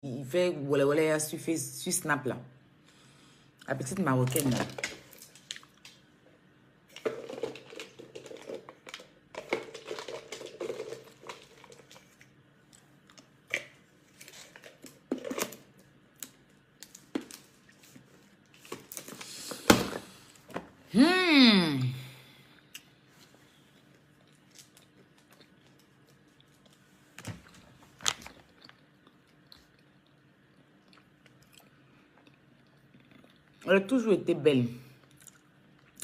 il fait voilà sur Snap là. La petite marocaine là. Elle a toujours été belle.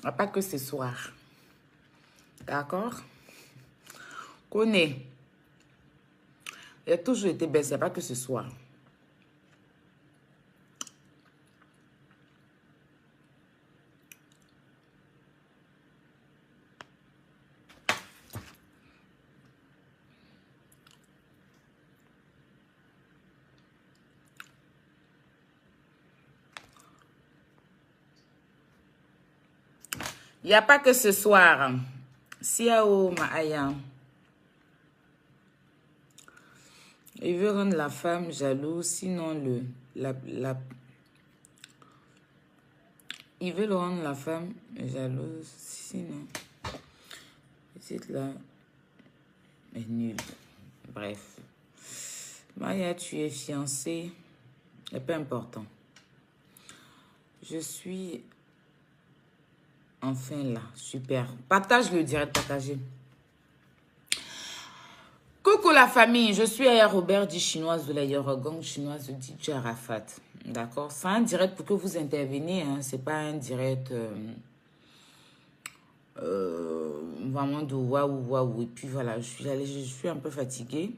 Pas que ce soir. D'accord? Connais. Elle a toujours été belle, c'est pas que ce soir. Il n'y a pas que ce soir. Siao Maaya. Il veut rendre la femme jalouse, sinon il veut rendre la femme jalouse, sinon c'est là est nul. Bref. Maya, tu es fiancée. C'est pas important. Je suis enfin là. Super. Partage le direct, partagez. Coucou la famille, je suis Aya Robert, dit chinoise de la Yorogong, chinoise de DJ Arafat. D'accord? C'est un direct pour que vous interveniez, hein. C'est pas un direct vraiment de waouh. Et puis voilà, je suis un peu fatiguée.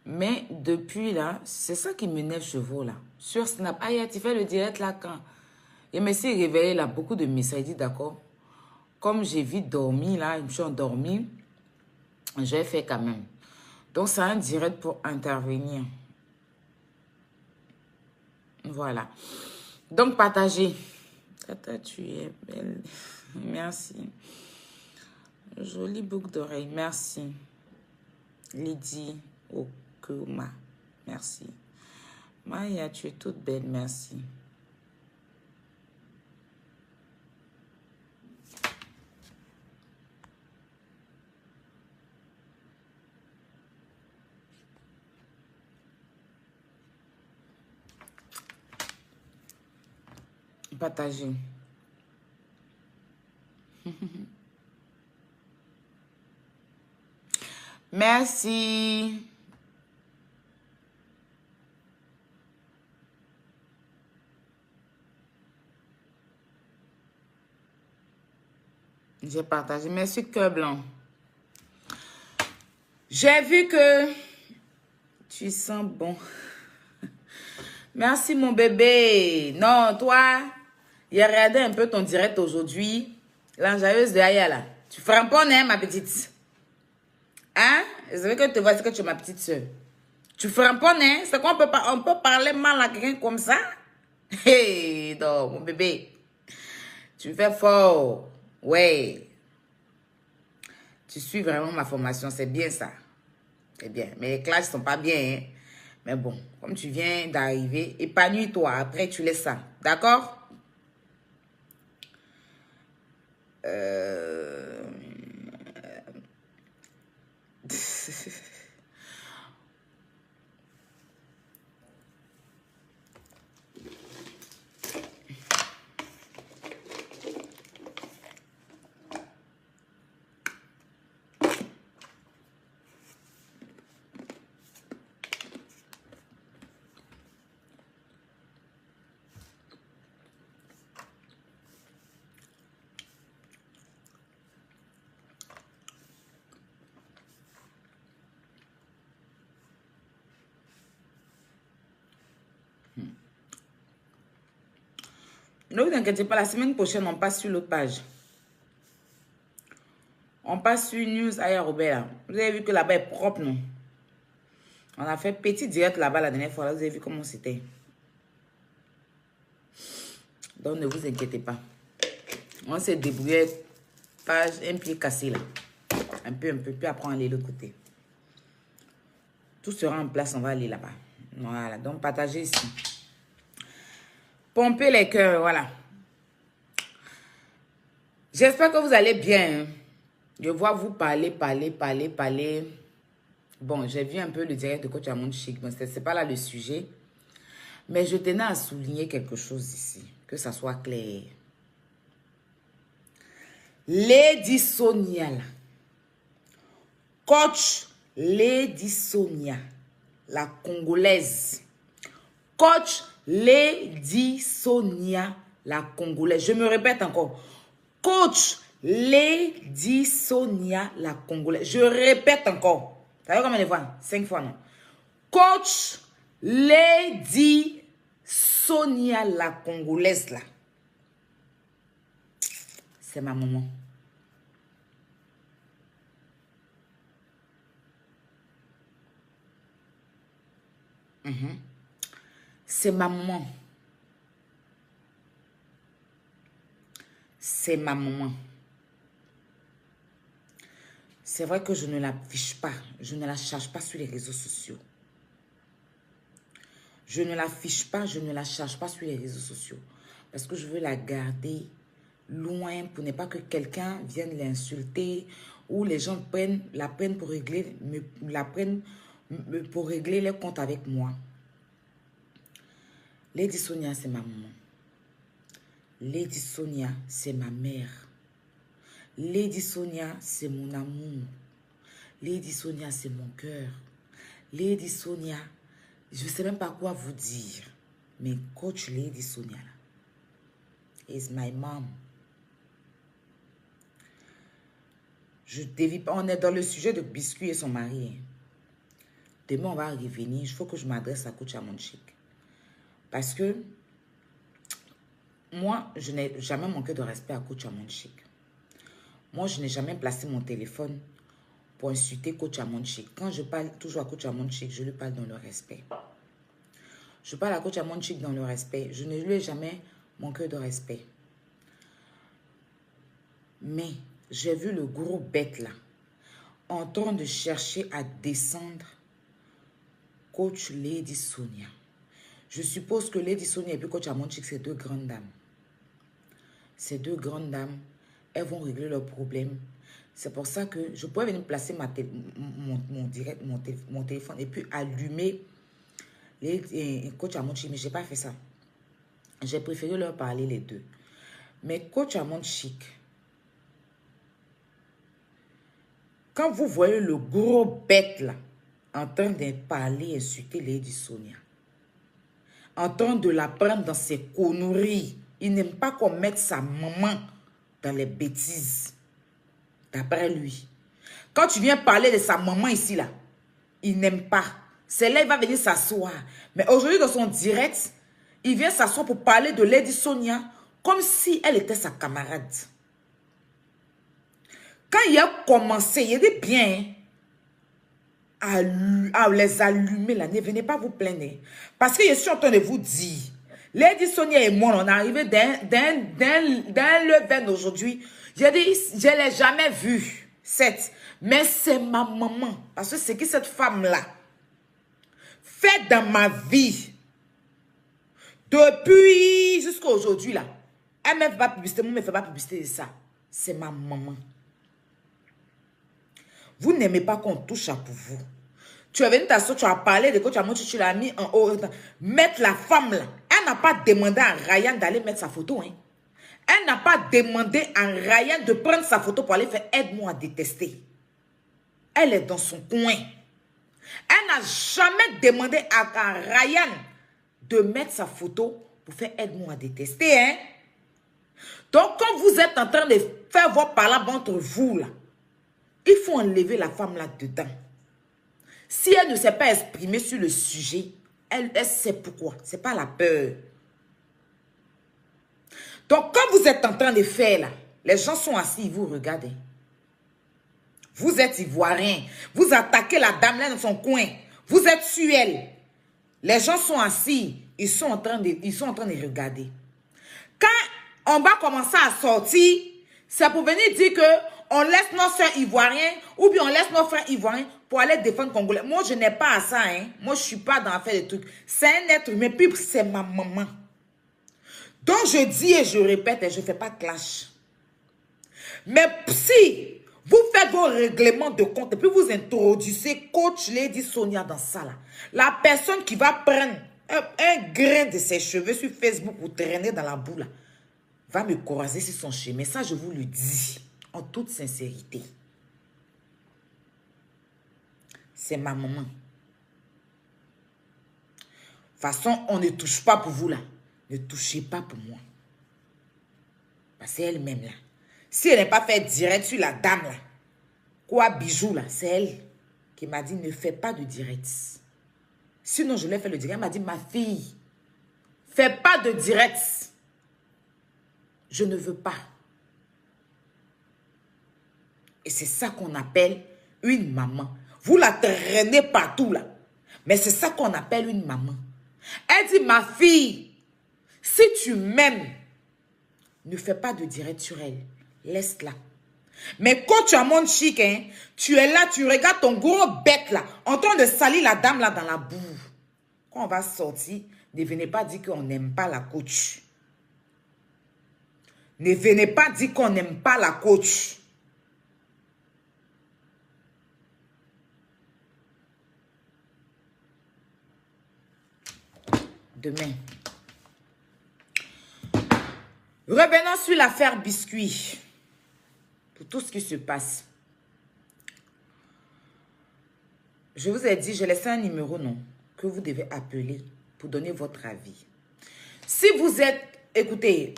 Mais depuis là, c'est ça qui m'énerve chez vous là. Sur Snap, Aya, tu fais le direct là quand? Et me s'est réveillé là, beaucoup de messages, dit d'accord. Comme j'ai vite dormi là, je me suis endormie. J'ai fait quand même. Donc, c'est un direct pour intervenir. Voilà. Donc, partagez. Tata, tu es belle. Merci. Jolie boucle d'oreille. Merci. Lydie Okuma. Merci. Maya, tu es toute belle. Merci. Partagez. Merci. J'ai partagé. Merci, cœur blanc. J'ai vu que tu sens bon. Merci, mon bébé. Non, toi, il a regardé un peu ton direct aujourd'hui. L'enjailleuse de Aya, là. Tu framponnes, hein, ma petite? Hein? Je veux que tu vois que tu es ma petite soeur. Tu framponnes, hein? C'est qu'on peut, on peut parler mal à quelqu'un comme ça? Hey, non, mon bébé. Tu fais fort. Ouais. Tu suis vraiment ma formation. C'est bien ça. C'est bien. Mais les classes ne sont pas bien, hein? Mais bon, comme tu viens d'arriver, épanouis-toi. Après, tu laisses ça. D'accord? Ne vous inquiétez pas, la semaine prochaine, on passe sur l'autre page. On passe sur News Aya Robert. Vous avez vu que là-bas est propre, non? On a fait petit direct là-bas la dernière fois. Là, vous avez vu comment c'était. Donc, ne vous inquiétez pas. On s'est débrouillé. Page, un pied cassé là. Un peu. Puis après, on va aller de l'autre côté. Tout sera en place, on va aller là-bas. Voilà, donc partagez ici. Pompez les cœurs, voilà. J'espère que vous allez bien. Hein. Je vois vous parler. Bon, j'ai vu un peu le direct de Coach Amon Chic, mais ce n'est pas là le sujet. Mais je tenais à souligner quelque chose ici, que ça soit clair. Lady Sonia, là. Coach Lady Sonia, la Congolaise. Coach Lady Sonia, la Congolaise. Je me répète encore. Coach Lady Sonia, la Congolaise. Je répète encore. Vous savez combien de fois? 5 fois, non? Coach Lady Sonia, la Congolaise, là. C'est ma maman. C'est ma maman. C'est ma maman. C'est vrai que je ne l'affiche pas. Je ne la charge pas sur les réseaux sociaux. Je ne l'affiche pas, je ne la charge pas sur les réseaux sociaux. Parce que je veux la garder loin pour ne pas que quelqu'un vienne l'insulter ou les gens la prennent pour régler, pour régler les comptes avec moi. Lady Sonia, c'est ma maman. Lady Sonia, c'est ma mère. Lady Sonia, c'est mon amour. Lady Sonia, c'est mon cœur. Lady Sonia, je ne sais même pas quoi vous dire. Mais coach Lady Sonia is my mom. Je dévie pas. On est dans le sujet de Biscuit et son mari. Demain, on va revenir. Il faut que je m'adresse à coach Amon Chic. Parce que moi, je n'ai jamais manqué de respect à coach Amon Chic. Moi, je n'ai jamais placé mon téléphone pour insulter coach Amon Chic. Quand je parle toujours à coach Amon Chic, je lui parle dans le respect. Je parle à coach Amon Chic dans le respect. Je ne lui ai jamais manqué de respect. Mais j'ai vu le gros bête là en train de chercher à descendre coach Lady Sonia. Je suppose que Lady Sonia et puis coach Amon Chic, c'est deux grandes dames. Ces deux grandes dames, elles vont régler leurs problèmes. C'est pour ça que je pourrais venir placer mon téléphone et puis allumer les coach Amon Chic, mais je n'ai pas fait ça. J'ai préféré leur parler les deux. Mais coach Amon Chic, quand vous voyez le gros bête là, en train de parler, insulter Lady Sonia, en train de la prendre dans ses conneries, il n'aime pas qu'on mette sa maman dans les bêtises, d'après lui. Quand tu viens parler de sa maman ici là, il n'aime pas. C'est là il va venir s'asseoir. Mais aujourd'hui dans son direct, il vient s'asseoir pour parler de Lady Sonia comme si elle était sa camarade. Quand il a commencé, il était bien à les allumer là. Ne venez pas vous plaindre. Parce que je suis en train de vous dire, Lady Sonia et moi, on est arrivé dans le vin aujourd'hui. J'ai dit, je ne l'ai jamais vue, mais c'est ma maman. Parce que c'est qui cette femme-là fait dans ma vie depuis jusqu'à aujourd'hui là. Elle ne me fait pas publicité, moi je ne me fais pas publicité de ça. C'est ma maman. Vous n'aimez pas qu'on touche à pour vous. Tu es venu t'asseoir, tu as parlé de quoi tu as montré, tu l'as mis en haut. Mettre la femme là. Elle n'a pas demandé à Ryan d'aller mettre sa photo. Hein. Elle n'a pas demandé à Ryan de prendre sa photo pour aller faire aide-moi à détester. Elle est dans son coin. Elle n'a jamais demandé à Ryan de mettre sa photo pour faire aide-moi à détester. Hein. Donc quand vous êtes en train de faire vos paroles entre vous là, il faut enlever la femme là-dedans. Si elle ne s'est pas exprimée sur le sujet, elle sait pourquoi. Ce n'est pas la peur. Donc, quand vous êtes en train de faire là, les gens sont assis, ils vous regardent. Vous êtes ivoirien. Vous attaquez la dame là dans son coin. Vous êtes sur elle. Les gens sont assis. Ils sont en train de regarder. Quand on va commencer à sortir, c'est pour venir dire que on laisse nos soeurs ivoiriens ou bien on laisse nos frères ivoiriens pour aller défendre Congolais. Moi, je n'ai pas à ça. Hein. Moi, je ne suis pas dans l'affaire des trucs. C'est un être humain. Puis, c'est ma maman. Donc, je dis et je répète, et je ne fais pas clash. Mais si vous faites vos règlements de compte et puis vous introduisez coach Lady Sonia dans ça, là, la personne qui va prendre un grain de ses cheveux sur Facebook ou traîner dans la boue, là, va me croiser sur son chemin. Ça, je vous le dis en toute sincérité. C'est ma maman. De toute façon, on ne touche pas pour vous, là. Ne touchez pas pour moi. Parce que c'est elle-même, là. Si elle n'est pas fait direct sur la dame, là, quoi, bijou, là, c'est elle qui m'a dit, ne fais pas de direct. Sinon, je lui ai fait le direct. Elle m'a dit, ma fille, fais pas de direct. Je ne veux pas. Et c'est ça qu'on appelle une maman. Vous la traînez partout, là. Mais c'est ça qu'on appelle une maman. Elle dit, ma fille, si tu m'aimes, ne fais pas de direct sur elle. Laisse-la. Mais quand tu as mon chic, hein, tu es là, tu regardes ton gros bec là, en train de salir la dame là dans la boue. Quand on va sortir, ne venez pas dire qu'on n'aime pas la coach. Ne venez pas dire qu'on n'aime pas la coach. Demain. Revenons sur l'affaire biscuit. Pour tout ce qui se passe. Je vous ai dit, j'ai laissé un numéro, non, que vous devez appeler pour donner votre avis. Si vous êtes, écoutez,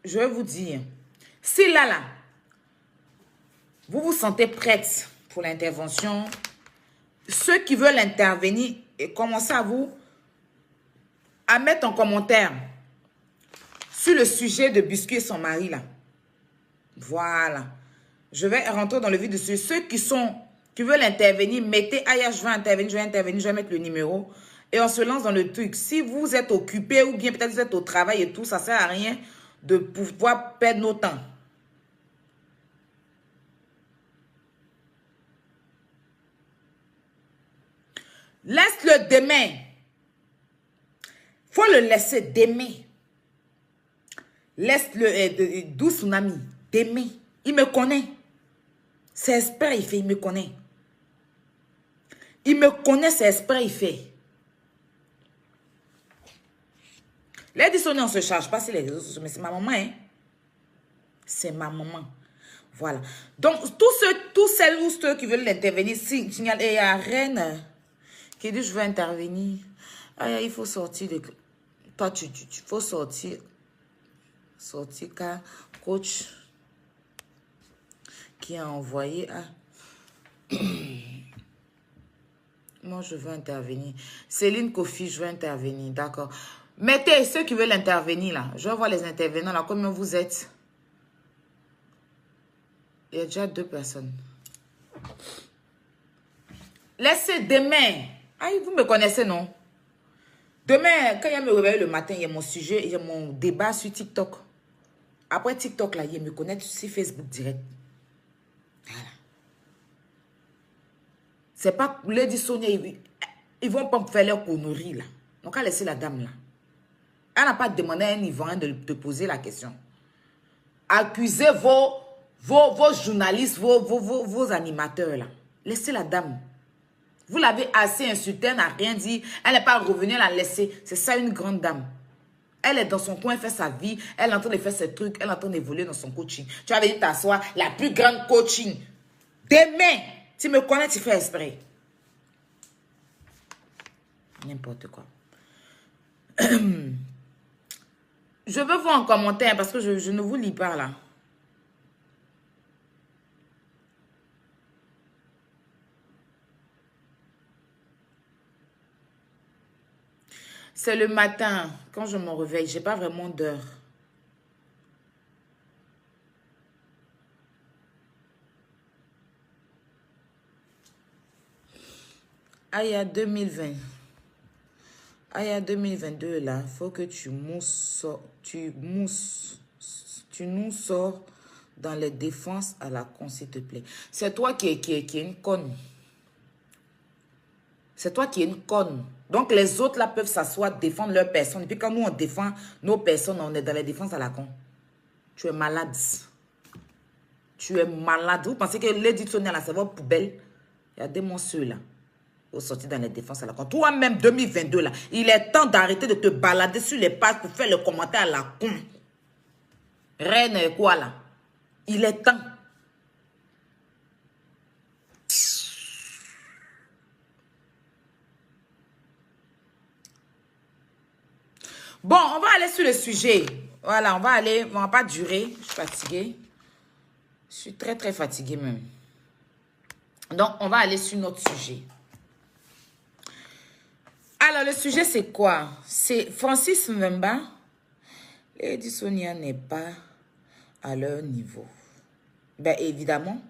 je vais vous dire, si là, vous vous sentez prête pour l'intervention, ceux qui veulent intervenir, et commencez à mettre en commentaire sur le sujet de biscuit et son mari, là. Voilà. Je vais rentrer dans le vif du sujet. Ceux qui veulent intervenir, mettez « Aya, je vais intervenir, je vais mettre le numéro. » Et on se lance dans le truc. Si vous êtes occupé ou bien peut-être vous êtes au travail et tout, ça ne sert à rien de pouvoir perdre nos temps. Laisse-le demain. Faut le laisser demain. Laisse-le, d'où Tsunami. Demain. Il me connaît. C'est esprit, il fait, il me connaît. Il me connaît, c'est esprit, il fait. Lady Sonia, on ne se charge pas sur les réseaux sociaux, mais c'est ma maman, hein. C'est ma maman. Voilà. Donc, tous celles ou ceux qui veulent intervenir, signal, et il y a Reine qui dit, je veux intervenir. Ah, il faut sortir de... Toi, tu faut sortir. Sortir car coach qui a envoyé à... Moi, je veux intervenir. Céline Kofi, je veux intervenir. D'accord. Mettez ceux qui veulent intervenir là. Je vais voir les intervenants là. Combien vous êtes? Il y a déjà 2 personnes. Laissez demain. Ah, vous me connaissez, non? Demain, quand il me réveille le matin, il y a mon sujet, il y a mon débat sur TikTok. Après TikTok, là, il me connaît sur Facebook direct. Voilà. C'est pas Lady Sonia, ils vont pas me faire leur connerie, là. Donc, à laisser la dame, là. Elle n'a pas demandé à un Ivoirien de poser la question. Accusez vos journalistes, vos animateurs, là. Laissez la dame. Vous l'avez assez insultée, elle n'a rien dit. Elle n'est pas revenue, elle a laissé. C'est ça une grande dame. Elle est dans son coin, elle fait sa vie. Elle est en train de faire ses trucs. Elle est en train d'évoluer dans son coaching. Tu vas venir t'asseoir, la plus grande coaching. Demain, tu me connais, tu fais esprit. N'importe quoi. Je veux voir en commentaire parce que je ne vous lis pas là. C'est le matin, quand je me réveille, je n'ai pas vraiment d'heure. Ah, il y a 2020. Ah, il y a 2022 là. Il faut que tu nous sors dans les défenses à la con, s'il te plaît. C'est toi qui est une conne. C'est toi qui es une conne. Donc, les autres là peuvent s'asseoir, défendre leur personne. Et puis, quand nous, on défend nos personnes, on est dans les défenses à la con. Tu es malade. Tu es malade. Vous pensez que Lady Sonia, là, c'est votre poubelle? Il y a des monstres là. Vous sortez dans les défenses à la con. Toi-même, 2022, là, il est temps d'arrêter de te balader sur les pages pour faire le commentaire à la con. Reine, quoi là? Il est temps. Bon, on va aller sur le sujet. Voilà, on va aller. On va pas durer. Je suis fatiguée. Je suis très, très fatiguée même. Donc, on va aller sur notre sujet. Alors, le sujet, c'est quoi? C'est Francis Mbemba. Lady Sonia n'est pas à leur niveau. Ben, évidemment.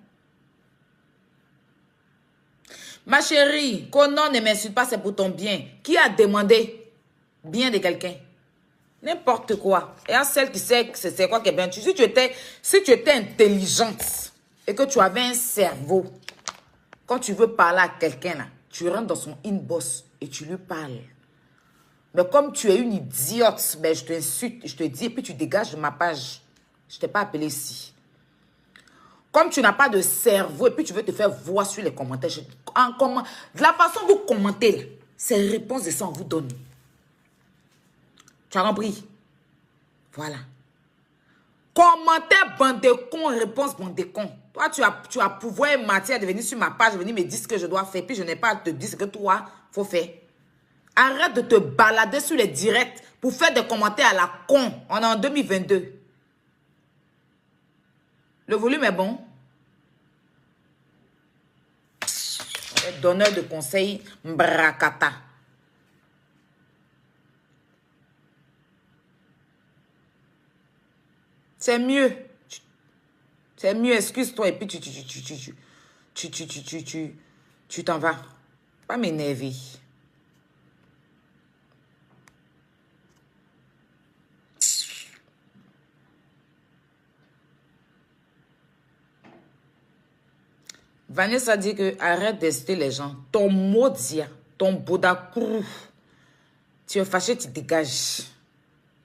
Ma chérie, qu'on ne m'insulte pas, c'est pour ton bien. Qui a demandé bien de quelqu'un? N'importe quoi. Et à celle qui sait que c'est quoi qui est bien. Si tu étais intelligente et que tu avais un cerveau, quand tu veux parler à quelqu'un, là, tu rentres dans son inbox et tu lui parles. Mais comme tu es une idiote, ben je t'insulte, je te dis, et puis tu dégages de ma page. Je ne t'ai pas appelé ici. Comme tu n'as pas de cerveau et puis tu veux te faire voir sur les commentaires. De la façon dont vous commentez, c'est réponse de ça on vous donne. Tu as compris? Voilà. Commentaire, bande de cons, réponse, bande de cons. Toi, tu as pouvoir et matière de venir sur ma page, de venir me dire ce que je dois faire, puis je n'ai pas à te dire ce que toi, faut faire. Arrête de te balader sur les directs pour faire des commentaires à la con. On est en 2022. Le volume est bon. Donneur de conseils, Mbrakata. C'est mieux. C'est mieux, excuse-toi et puis tu t'en vas. Pas m'énerver. Vanessa dit que arrête d'insulter les gens. Ton maudit, ton boudakourou. Tu es fâché, tu dégages.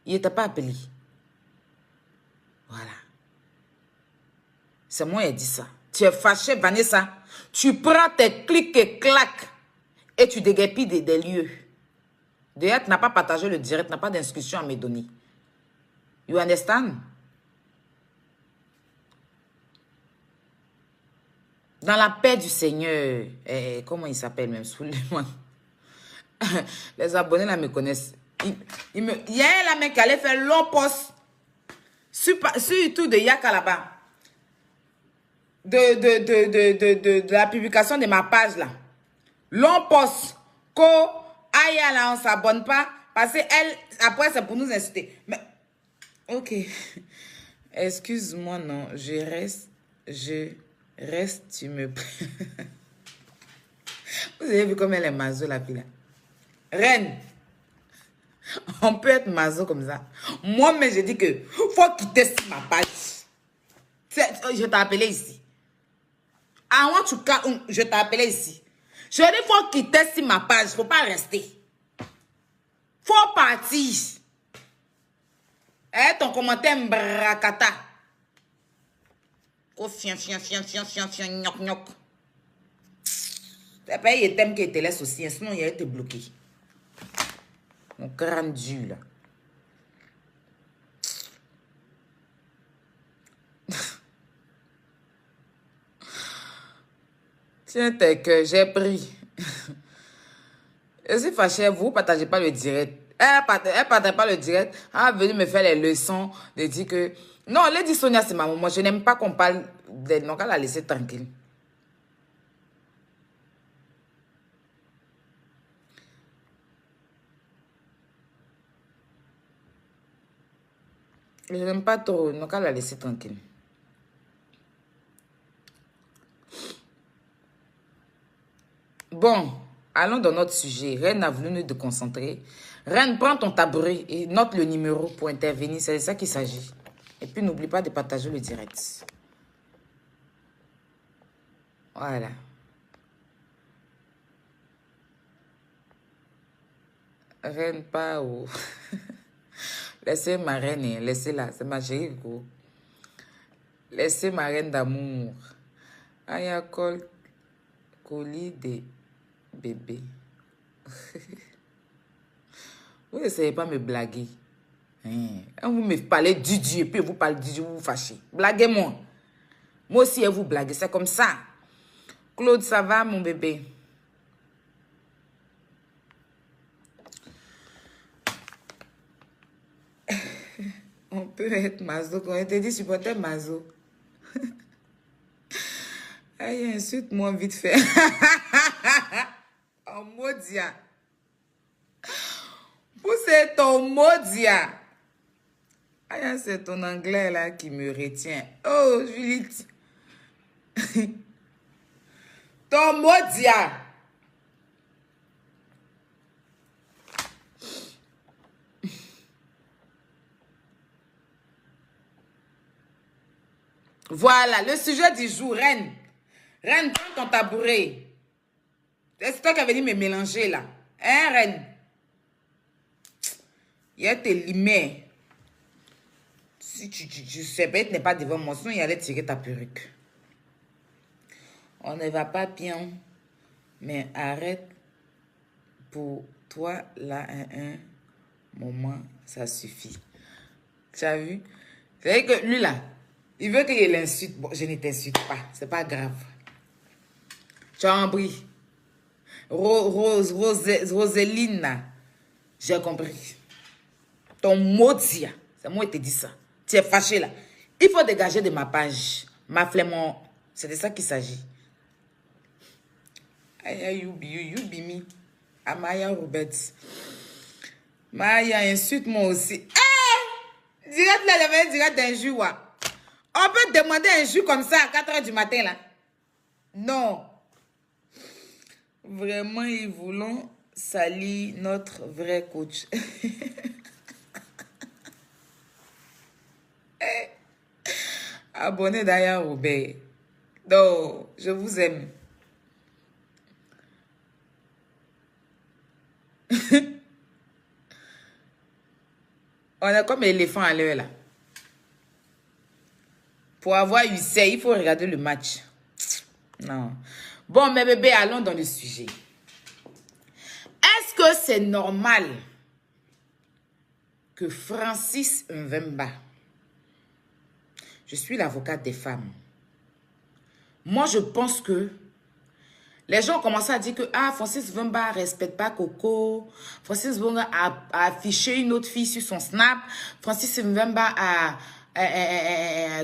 Il n'était pas appelé. Voilà. C'est moi qui ai dit ça. Tu es fâché, Vanessa. Tu prends tes clics et claques et tu déguerpilles des lieux. D'ailleurs, tu n'as pas partagé le direct, tu n'as pas d'inscription à me donner. You understand? Dans la paix du Seigneur, comment il s'appelle même? Les abonnés là me connaissent. Il y a la mec qui allait faire long post sur YouTube de Yaka là-bas. De la publication de ma page là. Long post. Ko Aya là, on ne s'abonne pas. Parce que elle, après, c'est pour nous inciter. Mais, ok. Excuse-moi, non. Je reste, tu me... Vous avez vu comme elle est mazo, la fille là. Reine. On peut être mazo comme ça. Moi, mais je dis que faut quitter ma page. Je t'ai appelé ici. Je t'ai appelé ici. Je dis faut quitter ma page. Faut pas rester. Faut partir. Ton commentaire mbrakata. Oh, fian, gnoc, gnoc. T'as pas eu thème qui te laisse aussi, sinon il a été bloqué. Mon crâne dur, là. Tiens, que j'ai pris. Je suis fâchée, vous ne partagez pas le direct. Elle ne partage pas le direct. Elle est venue me faire les leçons de dire que... Non, Lady Sonia, c'est ma maman. Je n'aime pas qu'on parle d'elle. Donc, elle la laisser tranquille. Je n'aime pas trop. Donc, elle la laisser tranquille. Bon, allons dans notre sujet. Reine a voulu nous déconcentrer. Reine, prends ton tabouret et note le numéro pour intervenir. C'est de ça qu'il s'agit. Et puis, n'oublie pas de partager le direct. Voilà. Reine pas où. Laissez ma reine, laissez-la, c'est ma chérie. Laissez ma reine d'amour. Aya colis des bébés. Vous n'essayez pas de me blaguer. Quand vous me parlez du Dieu, puis vous parlez du Dieu, vous vous fâchez. Blaguez-moi. Moi aussi, vous blaguez. C'est comme ça. Claude, ça va, mon bébé? On peut être maso. Quand on te dit supporter maso. Aïe, insulte-moi vite fait. En maudia. Poussez ton maudia. Aïe, c'est ton anglais là qui me retient. Oh, Juliette. Ton maudia. Voilà, le sujet du jour, Reine. Reine, prends ton tabouret. C'est toi qui avais dit me mélanger là. Hein, Reine? Il y a tes limets. Si tu sais pas, tu n'es pas devant moi, sinon il allait tirer ta perruque. On ne va pas bien, mais arrête pour toi là, un moment, ça suffit. Tu as vu? C'est que lui là, il veut que je l'insulte. Bon, je ne t'insulte pas, c'est pas grave. Tu as compris? Roseline là, j'ai compris. Ton maudit, c'est moi qui te dis ça. Tu es fâché là. Il faut dégager de ma page. Ma flemme, c'est de ça qu'il s'agit. Aïe, you be me. Amaya Roberts. Maya, insulte-moi aussi. Eh! Direct là, j'avais un direct d'un jus, wa. On peut demander un jus comme ça à 4 h du matin là. Non. Vraiment, ils voulons salir notre vrai coach. Abonnez d'ailleurs Robert. Donc, je vous aime. On est comme l'éléphant à l'heure là. Pour avoir eu ça, il faut regarder le match. Non. Bon, mes bébés, allons dans le sujet. Est-ce que c'est normal que Francis Mvemba, je suis l'avocate des femmes, moi je pense que les gens ont commencé à dire que Francis Mvemba ne respecte pas Coco, Francis Mvemba a affiché une autre fille sur son snap, Francis Mvemba a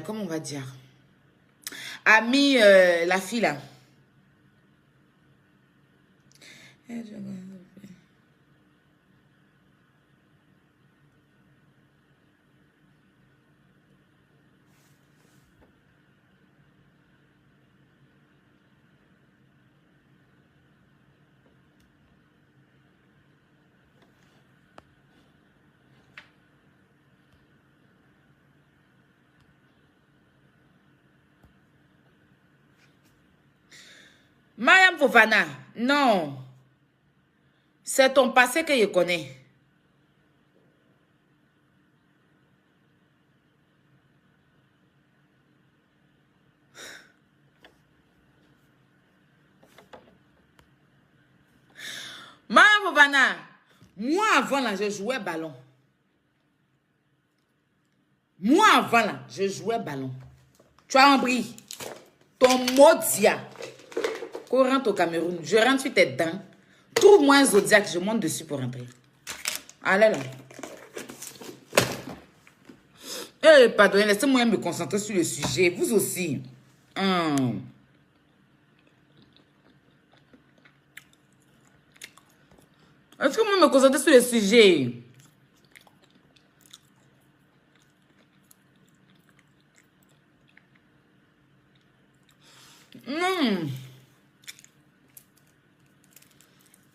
comment on va dire, a mis la fille là. Mariam Fofana, non. C'est ton passé que je connais. Mariam Fofana, moi avant là, je jouais ballon. Moi avant là, je jouais ballon. Tu as compris? Ton maudia. Qu'on rentre au Cameroun, je rentre sur tes dents. Trouve-moi un zodiaque, je monte dessus pour rentrer. Allez là. Eh, pardon, laissez-moi me concentrer sur le sujet. Vous aussi. Est-ce que moi me concentrer sur le sujet?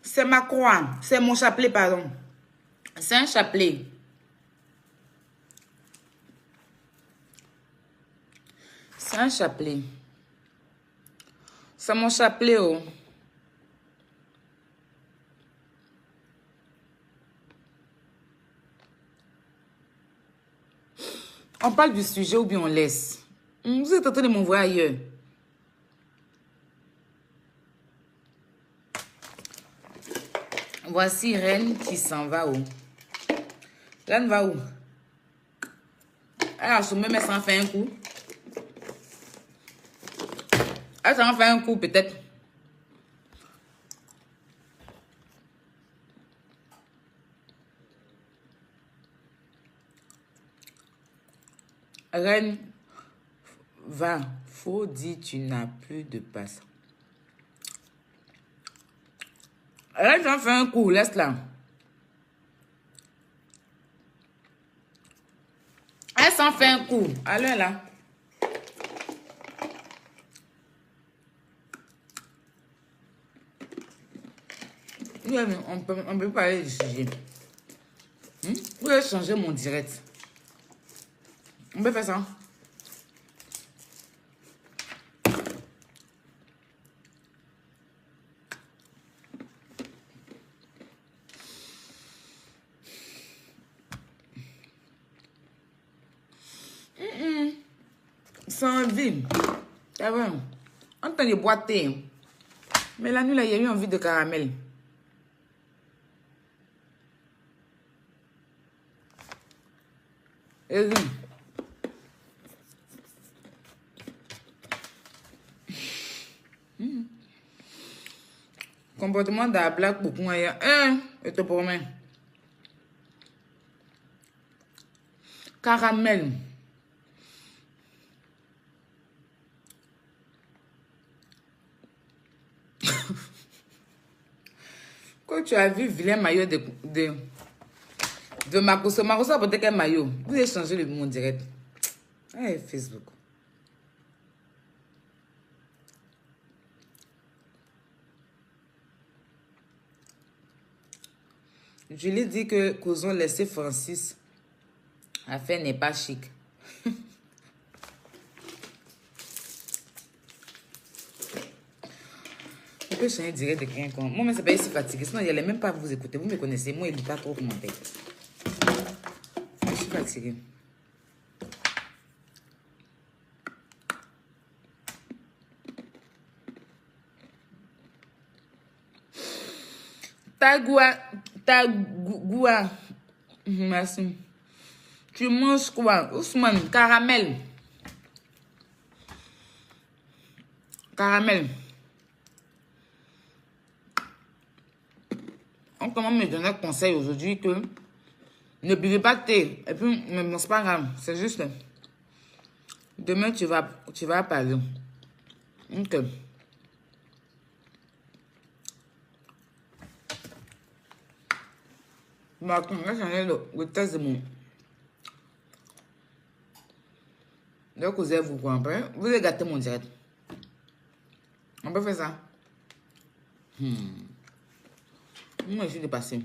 C'est ma croix. C'est mon chapelet, pardon. C'est un chapelet. C'est un chapelet. C'est mon chapelet, oh. On parle du sujet ou bien on laisse. Vous êtes en train de m'envoyer ailleurs. Voici Reine qui s'en va où? Reine va où? Elle a sommé, mais ça en fait un coup. Elle s'en fait un coup, peut-être. Reine va. Faut dire tu n'as plus de passe. Reine s'en fait un coup, laisse-la. Elle s'en fait un coup. Allez là. Oui, mais on peut parler du sujet. Vous pouvez changer mon direct. On peut faire ça. Sans envie. C'est vrai. On entend de boiter. Mais la nuit, là, il y a eu envie de caramel. Et oui. Comportement de la blague pour moi. Je te promets. Caramel. Quand tu as vu vilain maillot de Makoso. Makoso a porté quel maillot? Vous avez changé mon direct. Hey, Facebook. Je lui ai dit que Cousin laisser Francis à faire n'est pas chic. Je peux changer direct de quelqu'un. Moi, mais c'est pas si fatigué. Sinon, il n'allait même pas vous écouter. Vous me connaissez. Moi, il ne lit pas trop commenter. Je suis fatiguée. Tagoua. Merci. Tu manges quoi? Ousmane, caramel. Caramel. On commence me donner un conseil aujourd'hui que ne buvez pas de thé. Et puis, mais bon, c'est pas grave. C'est juste. Demain, tu vas parler. Ok. Bon, attends, là, j'en ai le test de mon. Donc, vous avez vous comprenez. Vous avez gâté mon direct. On peut faire ça. Moi, je suis dépassée.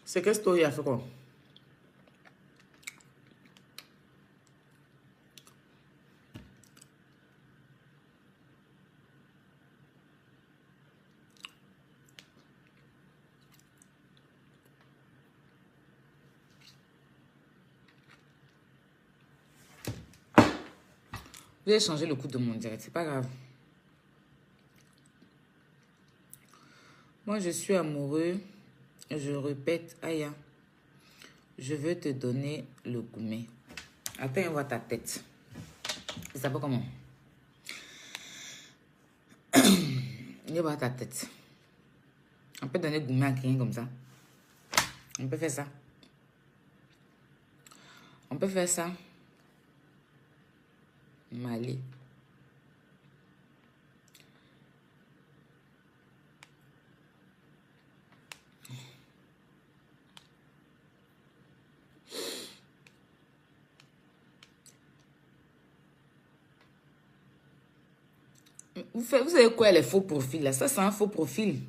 C'est quelle story a fait quoi? Vous avez changé le coup de mon direct, c'est pas grave. Moi, je suis amoureux. Je répète, Aya, je veux te donner le gourmet. Attends, on voit ta tête. Ça s'appelle comment? On voit ta tête. On peut donner gourmet à quelqu'un comme ça. On peut faire ça. On peut faire ça. Mali. Vous savez quoi, les faux profils là? Ça, c'est un faux profil.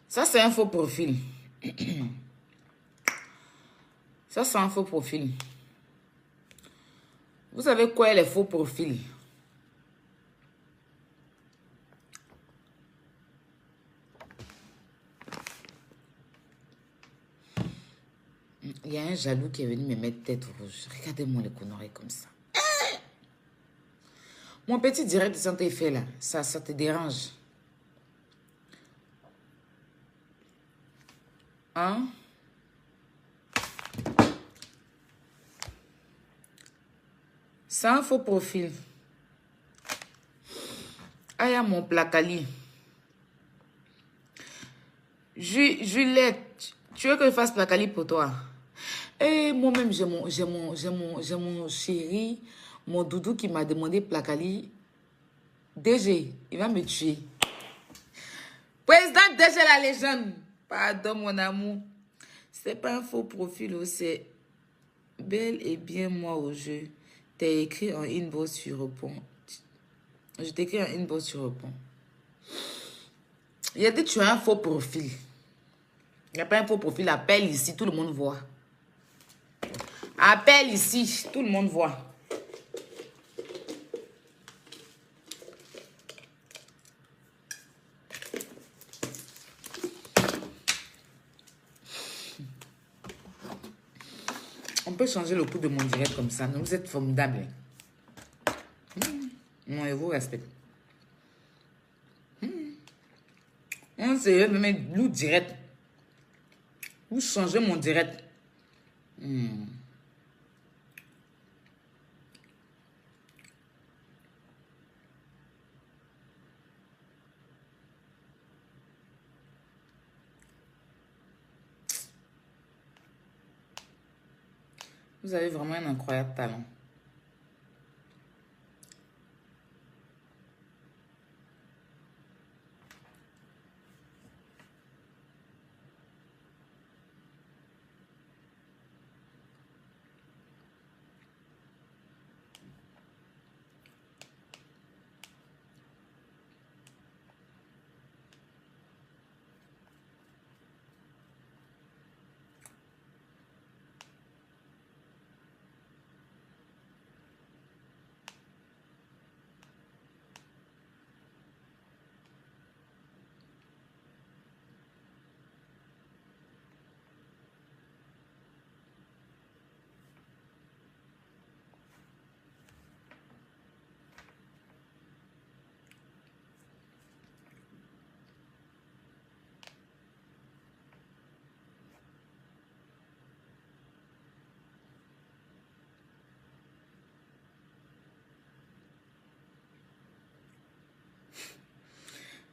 Ça, c'est un faux profil. Ça, c'est un faux profil. Vous savez quoi, les faux profils? Il y a un jaloux qui est venu me mettre tête rouge. Regardez-moi les conneries comme ça. Mon petit direct de santé fait là, ça te dérange? Hein? C'est un faux profil. Ah, il y a mon placali. Juliette, tu veux que je fasse placali pour toi? Et moi-même, j'ai mon chéri, mon doudou qui m'a demandé placali. DG, il va me tuer. Président DG la légende. Pardon, mon amour. C'est pas un faux profil, c'est bel et bien moi au jeu. T'as écrit en inbox, tu réponds. Je t'écris en inbox, tu réponds. Il a dit tu as un faux profil. Il n'y a pas un faux profil. Appelle ici, tout le monde voit. Appelle ici, tout le monde voit. On peut changer le coup de mon direct comme ça. Non, vous êtes formidables. Non, je vous respecte. On se met nous direct. Vous changez mon direct. Vous avez vraiment un incroyable talent.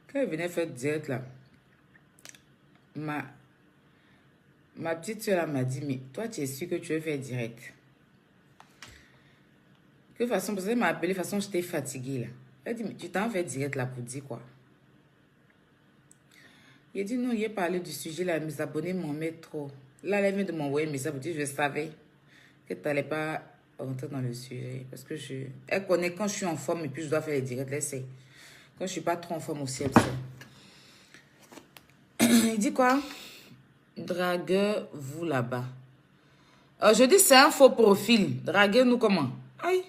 Quand elle venait faire direct là, ma petite soeur m'a dit, mais toi tu es sûr que tu veux faire direct? De toute façon, parce qu'elle m'a appelé, de toute façon j'étais fatiguée là. Elle dit, mais tu t'en fais direct là pour dire quoi? Il a dit, non, il a parlé du sujet là, mes abonnés m'en mettent trop. Là, elle vient de m'envoyer un message pour dire, je savais que tu n'allais pas rentrer dans le sujet. Parce que elle connaît quand je suis en forme et puis je dois faire les directs, elle sait. Quand je suis pas trop en forme aussi, elle sait. Il dit quoi? Dragueur, vous là-bas. Je dis c'est un faux profil. Dragueur, nous comment? Aïe.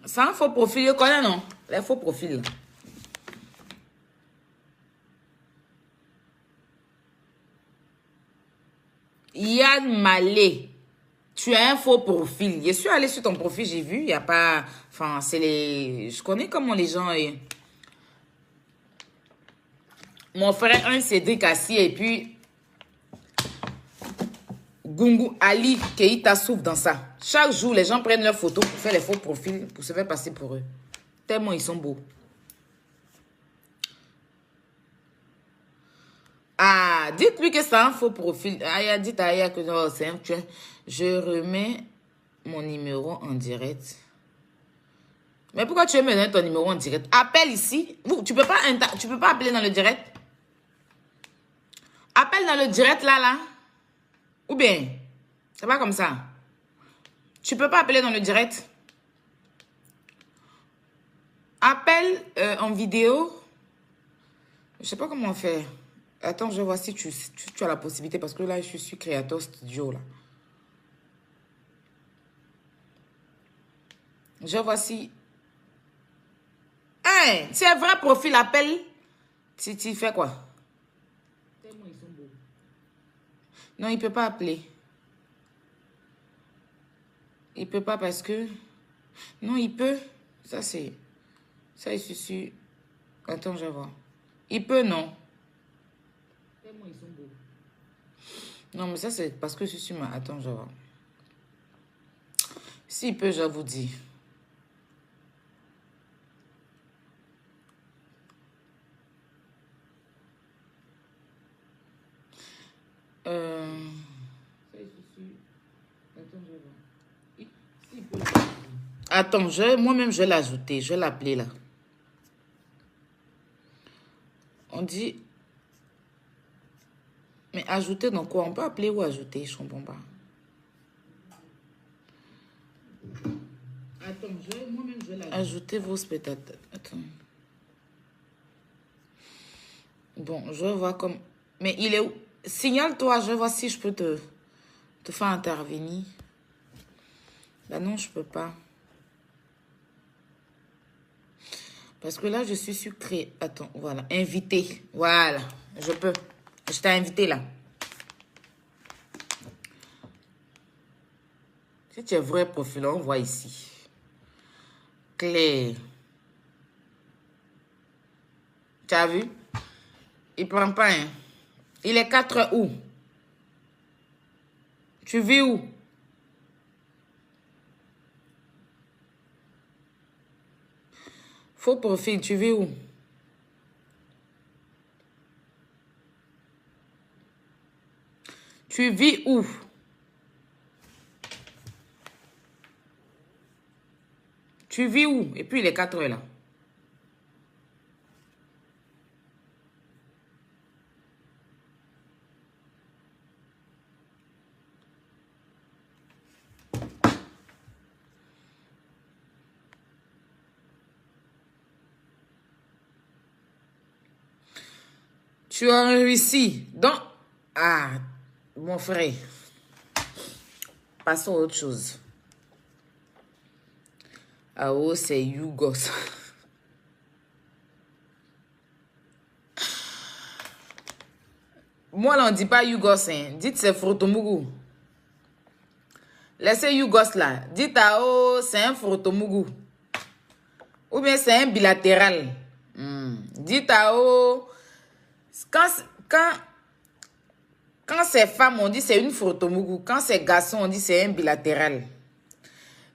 C'est un faux profil, je connais non? Les faux profils. Yann Malé. Tu as un faux profil. Je suis allée sur ton profil, j'ai vu. Il n'y a pas... Enfin, c'est les... Je connais comment les gens... Mon frère, un Cédric Assis et puis... Gungu Ali Keita souffre dans ça. Chaque jour, les gens prennent leurs photos pour faire les faux profils, pour se faire passer pour eux. Tellement ils sont beaux. Ah, dites-lui que c'est un faux profil. Aya, dites à Aya que non, c'est un... Je remets mon numéro en direct. Mais pourquoi tu veux me donner ton numéro en direct? Appelle ici. Tu peux pas appeler dans le direct? Appelle dans le direct là. Ou bien, c'est pas comme ça. Tu peux pas appeler dans le direct? Appel en vidéo. Je sais pas comment faire. Attends, je vois si tu as la possibilité parce que là, je suis Creator Studio là. Je vois si... Hey, c'est un vrai profil, appel. Tu fais quoi? Non, il peut pas appeler. Il peut pas parce que... Non, il peut. Ça, c'est... Ça, il suffit. Attends, je vois. Il peut, non. Non, mais ça, c'est parce que je suis... Attends, je vois. S'il peut, je vous dis. Attends, moi-même, je vais l'ajouter. Je vais l'appeler là. On dit... Mais ajouter dans quoi? On peut appeler ou ajouter? Je comprends pas. Attends, moi-même, je vais l'ajouter. Ajouter vos spectateurs. Attends. Bon, je vais voir comme... Mais il est où? Signale-toi, je vais voir si je peux te faire intervenir. Bah non, je peux pas. Parce que là, je suis sucrée. Attends, voilà. Invité. Voilà. Je peux. Je t'ai invité là. Si tu es vrai profil, on voit ici. Claire. Tu as vu? Il prend pas, hein. Il est 4 août. Tu vis où? Faux profil, tu vis où? Tu vis où? Tu vis où? Et puis il est 4 heures là. Tu as réussi. Donc, ah, mon frère. Passons à autre chose. Ah oh, c'est Yougos. Moi, là, on ne dit pas Yougos. Hein. Dites c'est Frotomougou. Laissez Yougos là. Dites ah oh, c'est un Frotomougou. Ou bien c'est un bilatéral. Dites ah oh. Quand c'est femme, on dit c'est une Frotomougou. Quand c'est garçon, on dit c'est un bilatéral.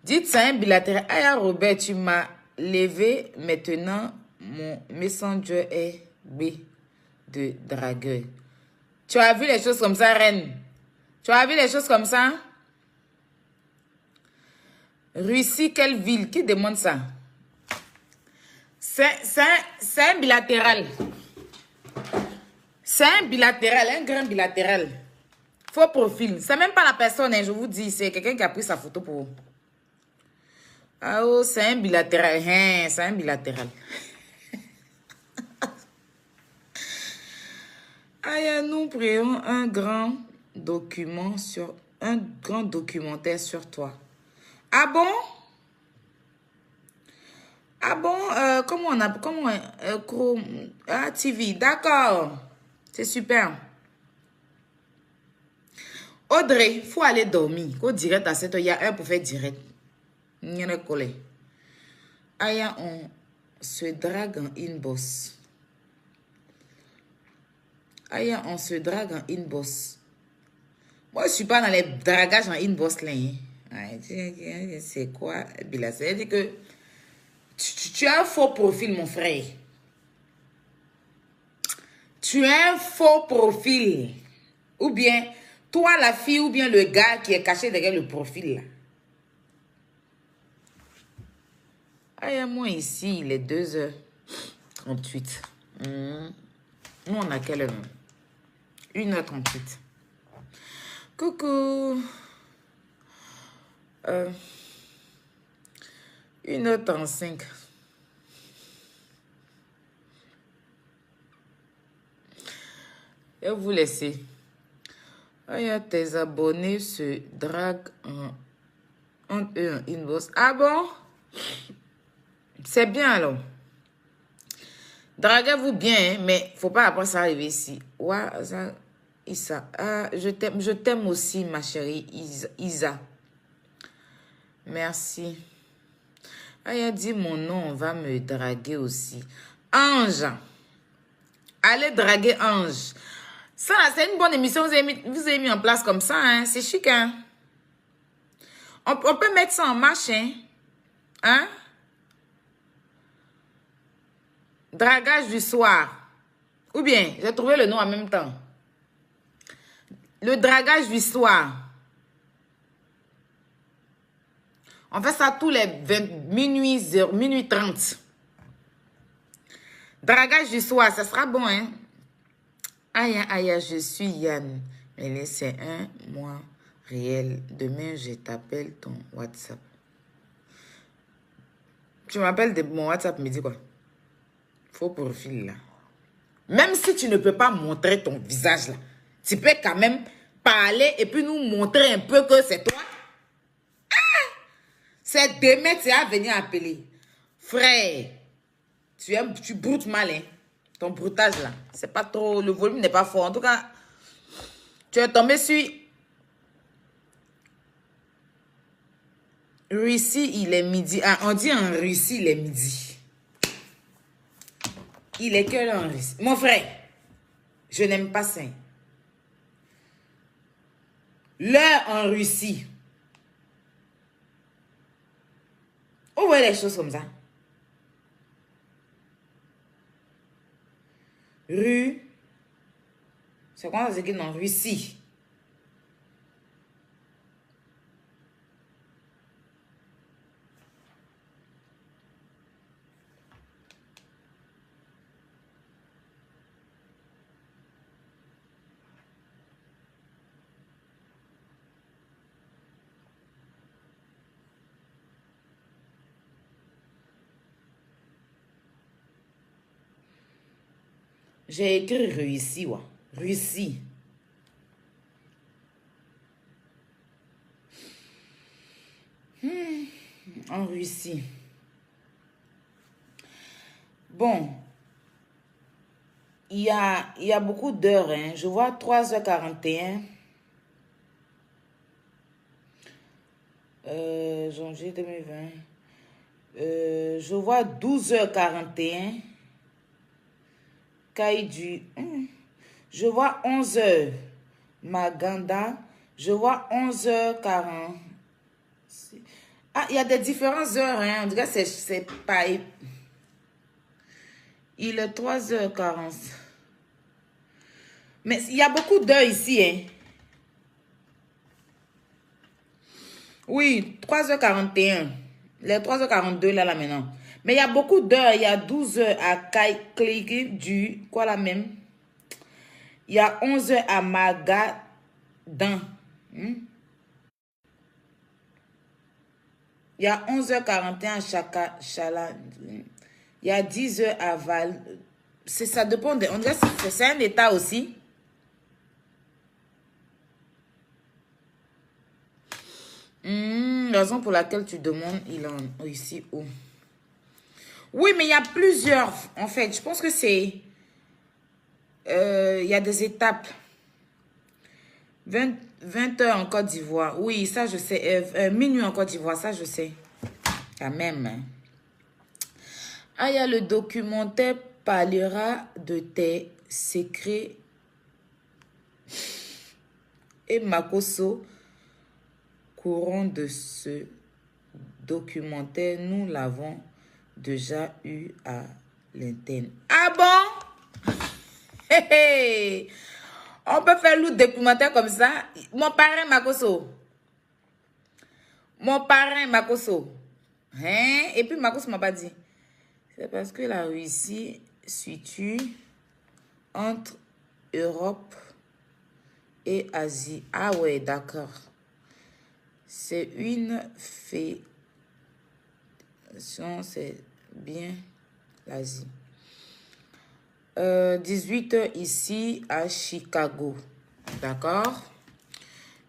Dites c'est un bilatéral. Ah, Robert, tu m'as levé. Maintenant, mon messenger est B de dragueur. Tu as vu les choses comme ça, reine? Tu as vu les choses comme ça? Russie, quelle ville? Qui demande ça? C'est un bilatéral. C'est un bilatéral, un grand bilatéral. Faux profil. C'est même pas la personne, hein, je vous dis. C'est quelqu'un qui a pris sa photo pour vous. Ah oh, c'est un bilatéral. Hein, c'est un bilatéral. Ah, nous prions un grand documentaire sur toi. Ah bon? Ah bon? Comment on a... TV, d'accord. C'est super. Audrey, il faut aller dormir. Au direct à 7 heures, il y a un pour faire direct. Il y en a collé. Aya, on se drague en inbox. Aya, on se drague en inbox. Moi, je ne suis pas dans les dragages en inbox là. C'est quoi, Bila? C'est-à-dire que tu as un faux profil, mon frère. Tu as un faux profil. Ou bien, toi, la fille, ou bien le gars qui est caché derrière le profil là. Ah, moi ici, il est 2h38. Nous, on a quelle heure? 1h38. Coucou. 1h35. Je vais vous laisser. Ah, y a tes abonnés se draguent en inbox. Ah bon? C'est bien alors. Draguez-vous bien, hein, mais faut pas après ça arriver ici. Ouais, ça, Isa. Ah, je t'aime aussi, ma chérie Isa. Merci. Ah, il a dit mon nom, on va me draguer aussi. Ange. Allez draguer Ange. Ça, c'est une bonne émission. Vous avez mis en place comme ça, hein. C'est chic, hein. On peut mettre ça en marche, hein. Hein? Dragage du soir. Ou bien, j'ai trouvé le nom en même temps. Le dragage du soir. On fait ça tous les minuit 30. Dragage du soir, ça sera bon, hein? Aïe, aïe, je suis Yann. Mais c'est un mois réel. Demain, je t'appelle ton WhatsApp. Tu m'appelles de mon WhatsApp, me dis quoi? Faux profil, là. Même si tu ne peux pas montrer ton visage, là, tu peux quand même parler et puis nous montrer un peu que c'est toi. C'est demain, tu vas venir appeler. Frère, tu broutes mal, hein. Ton broutage, là, c'est pas trop... Le volume n'est pas fort. En tout cas, tu es tombé sur... Russie, il est midi. Ah, on dit en Russie, il est midi. Il est que là en Russie. Mon frère, je n'aime pas ça. L'heure en Russie. Où voyez les choses comme ça? Rue. C'est quoi ça s'écrit en Russie? J'ai écrit Russie, ouais. Russie. En Russie. Bon. Il y a beaucoup d'heures, hein. Je vois 3h41. Janvier 2020. Je vois 12h41. Kaïdu. Je vois 11h. Maganda. Je vois 11h40. Ah, il y a des différentes heures, hein. En tout cas, c'est pas... Il est 3h40. Mais il y a beaucoup d'heures ici, hein. Oui, 3h41. Les 3h42 là maintenant. Mais il y a beaucoup d'heures. Il y a 12h à cliquer du... Quoi là même? Il y a 11h à Magadan. Il y a 11h41 à Chala. Il y a 10h à Val. Ça dépend. On dirait que c'est un état aussi. Raison pour laquelle tu demandes, il en ici où? Oui, mais il y a plusieurs, en fait. Je pense que c'est... il y a des étapes. 20h en Côte d'Ivoire. Oui, ça, je sais. Minuit en Côte d'Ivoire, ça, je sais. Quand même. Hein. Ah, il y a le documentaire parlera de tes secrets. Et Makoso, courant de ce documentaire, nous l'avons déjà eu à l'interne. Ah bon? Hey, hey. On peut faire le documentaire comme ça. Mon parrain Makoso. Mon parrain Makoso. Hein? Et puis Makoso m'a pas dit. C'est parce que la Russie se situe entre Europe et Asie. Ah ouais, d'accord. C'est une fédération, c'est bien l'Asie. 18h ici à Chicago. D'accord?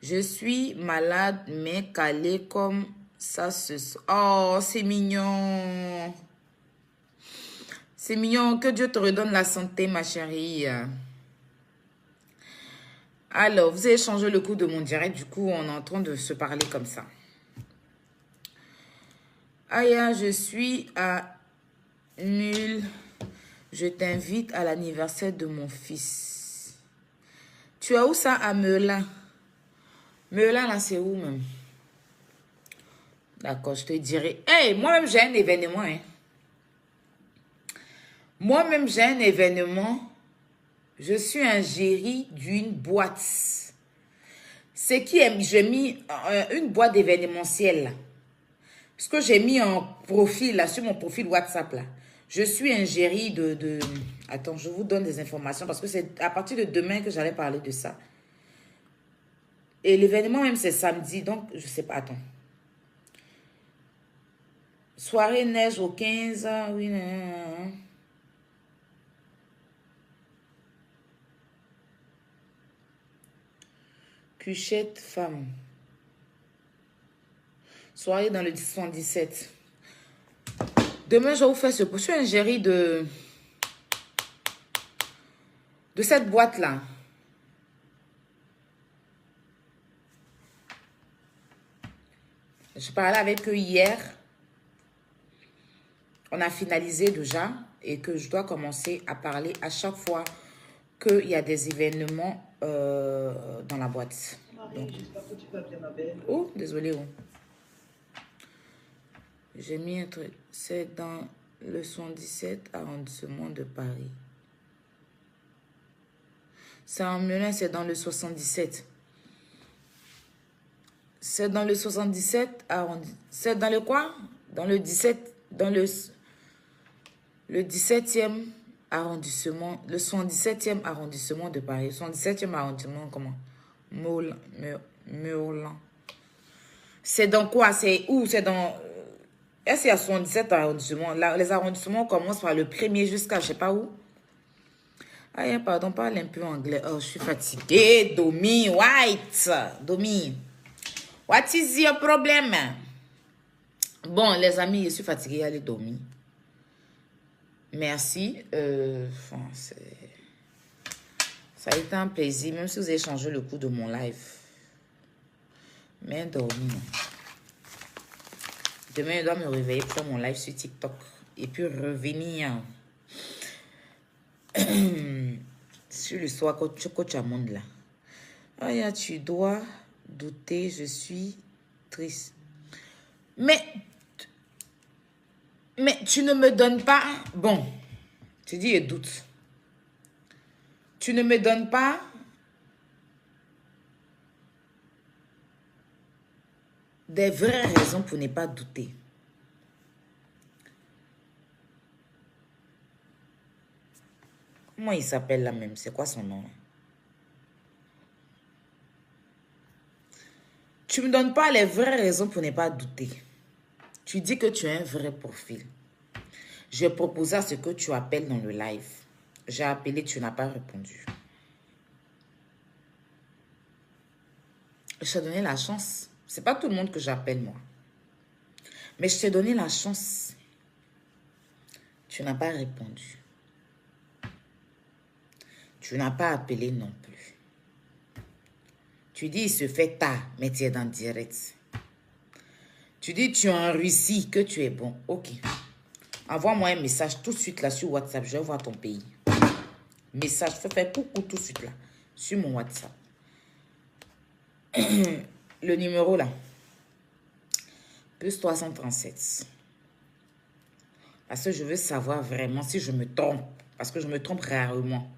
Je suis malade, mais calée comme ça se... Oh, c'est mignon. C'est mignon. Que Dieu te redonne la santé, ma chérie. Alors, vous avez changé le coup de mon direct. Du coup, on est en train de se parler comme ça. Aya, je suis à nul. Je t'invite à l'anniversaire de mon fils. Tu as où ça à Melun? Melun, là, c'est où même? D'accord, je te dirai. Hey, moi-même, j'ai un événement. Hein. Moi-même, j'ai un événement. Je suis un géri d'une boîte. C'est qui j'ai mis une boîte d'événementiel là. Ce que j'ai mis en profil, là, sur mon profil WhatsApp, là. Je suis un géri de... Attends, je vous donne des informations parce que c'est à partir de demain que j'allais parler de ça. Et l'événement même, c'est samedi, donc je sais pas, attends. Soirée neige au 15, oui, non. Cuchette femme. Soirée dans le 77. Demain, je vais vous faire ce... Je suis un géri de cette boîte-là. Je parlais avec eux hier. On a finalisé déjà et que je dois commencer à parler à chaque fois qu'il y a des événements dans la boîte. Marie, j'espère que tu vas bien, ma belle. Oh, désolé. Oh. J'ai mis un truc. C'est dans le 77 arrondissement de Paris. C'est en Melun, c'est dans le 77. C'est dans le 77 arrondissement. C'est dans le quoi? Dans le 17. Dans le 17e arrondissement. Le 77e arrondissement de Paris. 77e arrondissement, comment? Meulan. C'est dans quoi? C'est où? C'est dans... Est-ce qu'il y a 77 arrondissements? Là, les arrondissements commencent par le premier jusqu'à je sais pas où. Ah, pardon, parle un peu anglais. Oh, je suis fatiguée. Domi, white. Domi. What is your problem? Bon, les amis, je suis fatiguée. Allez dormir. Merci. Ça a été un plaisir, même si vous avez changé le coup de mon live. Mais dormir. Demain, je dois me réveiller pour faire mon live sur TikTok. Et puis revenir sur l'histoire que tu as monde là. Ah, tu dois douter, je suis triste. Mais tu ne me donnes pas... Bon, tu dis et doute. Tu ne me donnes pas... des vraies raisons pour ne pas douter. Comment il s'appelle là même? C'est quoi son nom? Tu ne me donnes pas les vraies raisons pour ne pas douter. Tu dis que tu as un vrai profil. J'ai proposé à ce que tu appelles dans le live. J'ai appelé, tu n'as pas répondu. Je t'ai donné la chance. C'est pas tout le monde que j'appelle, moi. Mais je t'ai donné la chance. Tu n'as pas répondu. Tu n'as pas appelé non plus. Tu dis, il se fait tard, mais tu es dans le direct. Tu dis, tu es en Russie, que tu es bon. Ok. Envoie-moi un message tout de suite là sur WhatsApp. Je vais voir ton pays. Message, fais faire coucou tout de suite là. Sur mon WhatsApp. Le numéro là. Plus 337. Parce que je veux savoir vraiment si je me trompe. Parce que je me trompe rarement.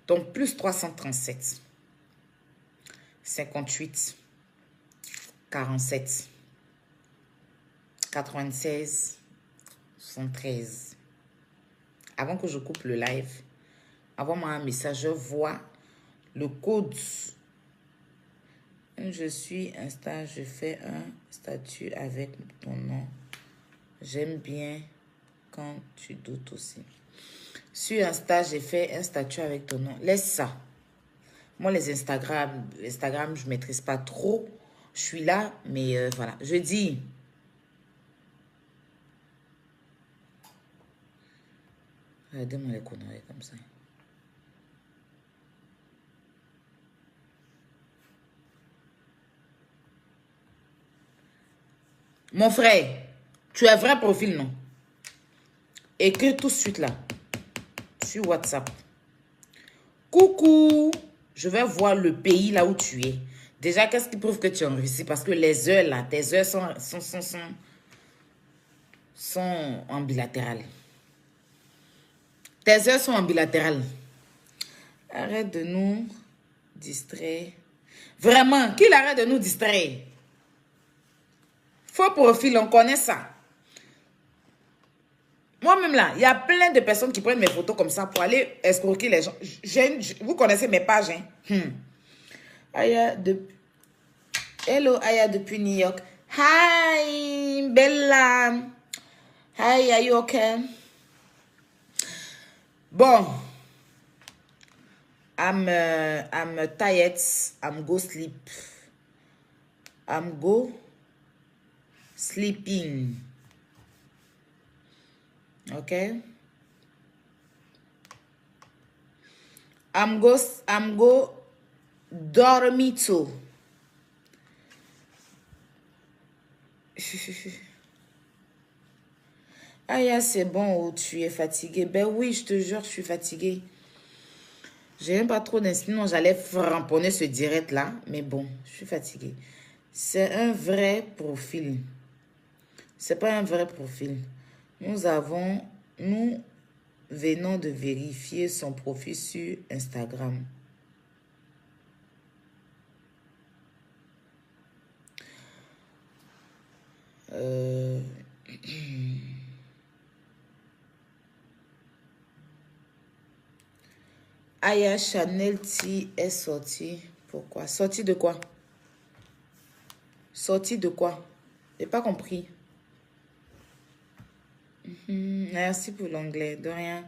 Donc plus 337. 58. 47. 96. 73. Avant que je coupe le live, envoie-moi un message. Je vois le code. Je suis Insta, je fais un statut avec ton nom. J'aime bien quand tu doutes aussi. Sur Insta, j'ai fait un statut avec ton nom. Laisse ça. Moi, les Instagram, je ne maîtrise pas trop. Je suis là, mais voilà. Je dis... Regardez-moi les conneries comme ça. Mon frère, tu as un vrai profil, non? Écris tout de suite là. Sur WhatsApp. Coucou, je vais voir le pays là où tu es. Déjà, qu'est-ce qui prouve que tu es en Russie? Parce que les heures là, tes heures sont en bilatéral. Tes heures sont en bilatéral. Arrête de nous distraire. Vraiment, qu'il arrête de nous distraire. Faux profil, on connaît ça. Moi-même là, il y a plein de personnes qui prennent mes photos comme ça pour aller escroquer les gens. Vous connaissez mes pages, hein? Aya Hello, Aya depuis New York. Hi, Bella. Hi, are you okay? Bon. I'm tired. I'm go sleep. I'm go sleeping. Okay? I'm go dormir too. Aya, c'est bon, oh, tu es fatigué. Ben oui, je te jure, je suis fatiguée. J'ai même pas trop d'inspi. Non, j'allais framponner ce direct là. Mais bon, je suis fatiguée. C'est un vrai profil. C'est pas un vrai profil. Nous venons de vérifier son profil sur Instagram. Aya Chanel T est sorti. Pourquoi? Sorti de quoi? Sorti de quoi? J'ai pas compris. Merci pour l'anglais. De rien.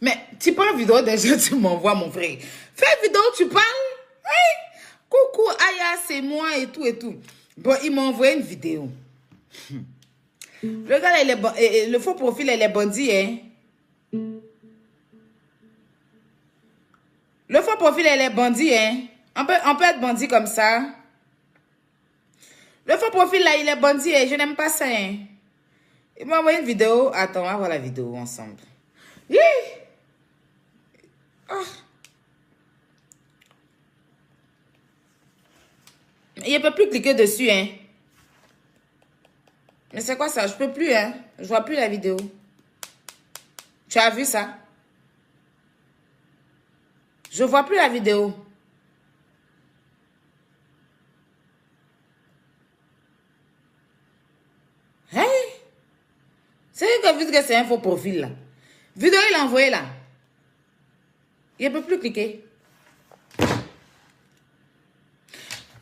Mais tu prends une vidéo des gens, tu m'envoies, mon frère. Fais une vidéo, tu parles. Hey, coucou, Aya, c'est moi et tout et tout. Bon, il m'a envoyé une vidéo. Le gars, il est bon, le faux profil, il est bandit, hein. Le faux profil, il est bandit, hein. On peut être bandit comme ça. Le faux profil, là, il est bandit, hein. Je n'aime pas ça, hein. Il m'a envoyé une vidéo. Attends, on va voir la vidéo ensemble. Yeah. Oh. Il ne peut plus cliquer dessus, hein. Mais c'est quoi ça? Je peux plus, hein. Je vois plus la vidéo. Tu as vu ça? Je vois plus la vidéo. Hein? C'est que c'est un faux profil, là. Vidéo, il a envoyé, là. Il ne peut plus cliquer.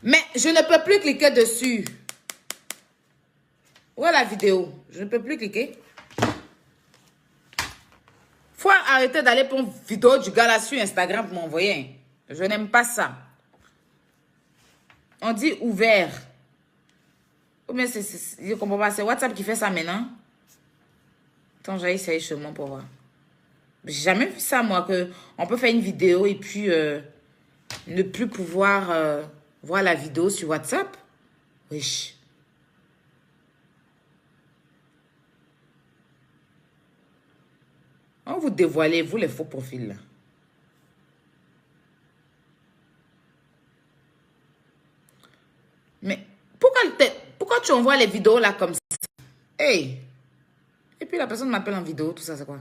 Mais je ne peux plus cliquer dessus. Où est la vidéo? Je ne peux plus cliquer. Faut arrêter d'aller pour une vidéo du gars là sur Instagram pour m'envoyer. Je n'aime pas ça. On dit ouvert. Ou bien je comprends pas. C'est WhatsApp qui fait ça maintenant. Attends, j'ai essayé chez moi pour voir. J'ai jamais vu ça, moi, que on peut faire une vidéo et puis ne plus pouvoir voir la vidéo sur WhatsApp. Wesh. On vous dévoilez, vous, les faux profils, là. Mais pourquoi Quand tu envoies les vidéos là comme ça, hey, et puis la personne m'appelle en vidéo, tout ça, c'est quoi?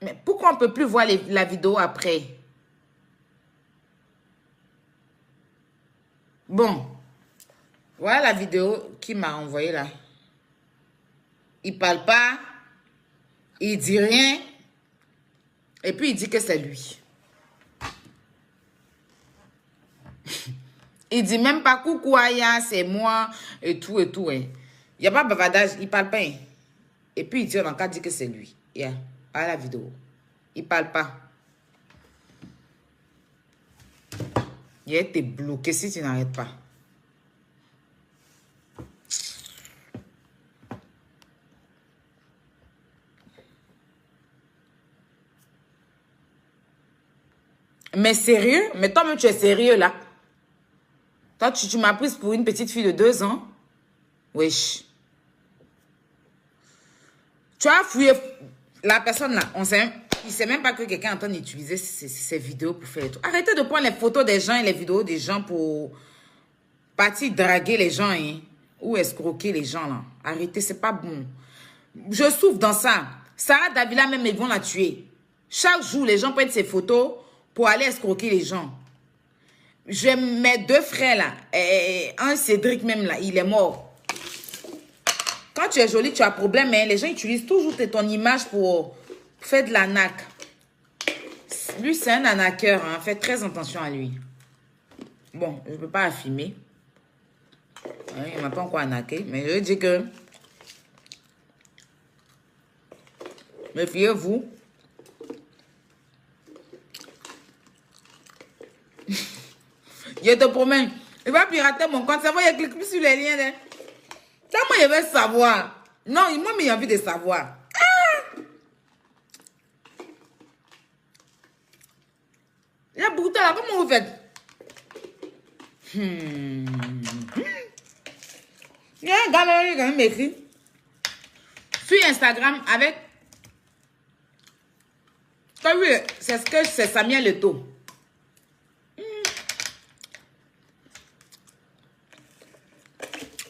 Mais pourquoi on ne peut plus voir la vidéo après? Bon, voilà la vidéo qu'il m'a envoyée là. Il parle pas, il dit rien, et puis il dit que c'est lui. Il dit même pas coucou Aya, c'est moi, et tout, hein. Il n'y a pas de bavardage, il parle pas. Hein. Et puis il dit, on a qu'à dire que c'est lui. Yeah, à la vidéo. Il parle pas. Il a été bloqué si tu n'arrêtes pas. Mais sérieux? Mais toi-même, tu es sérieux, là? Toi, tu m'as prise pour une petite fille de 2 ans? Wesh. Tu as fouillé la personne, là. Il ne sait même pas que quelqu'un est en train d'utiliser ces vidéos pour faire tout. Arrêtez de prendre les photos des gens et les vidéos des gens pour partir draguer les gens, hein, ou escroquer les gens, là. Arrêtez, c'est pas bon. Je souffre dans ça. Sarah Davila, même, ils vont la tuer. Chaque jour, les gens prennent ces photos pour aller escroquer les gens. J'ai mes 2 frères là. Un Cédric même là, il est mort. Quand tu es jolie, tu as problème. Hein? Les gens utilisent toujours ton image pour faire de l'arnaque. Lui, c'est un arnaqueur. Hein? Faites très attention à lui. Bon, je ne peux pas affirmer. Hein, il ne m'a pas encore arnaqué. Mais je dis que... méfiez-vous. Je te promets, il va pirater mon compte. Ça va, il clique plus sur les liens. Hein. Ça, moi, il veut savoir. Non, moi, il a envie de savoir. Ah! Il y a beaucoup de temps, comment vous faites? Il y a un gars là, qui a même écrit sur Instagram avec... Tu as vu, c'est ce que c'est Samuel Leto.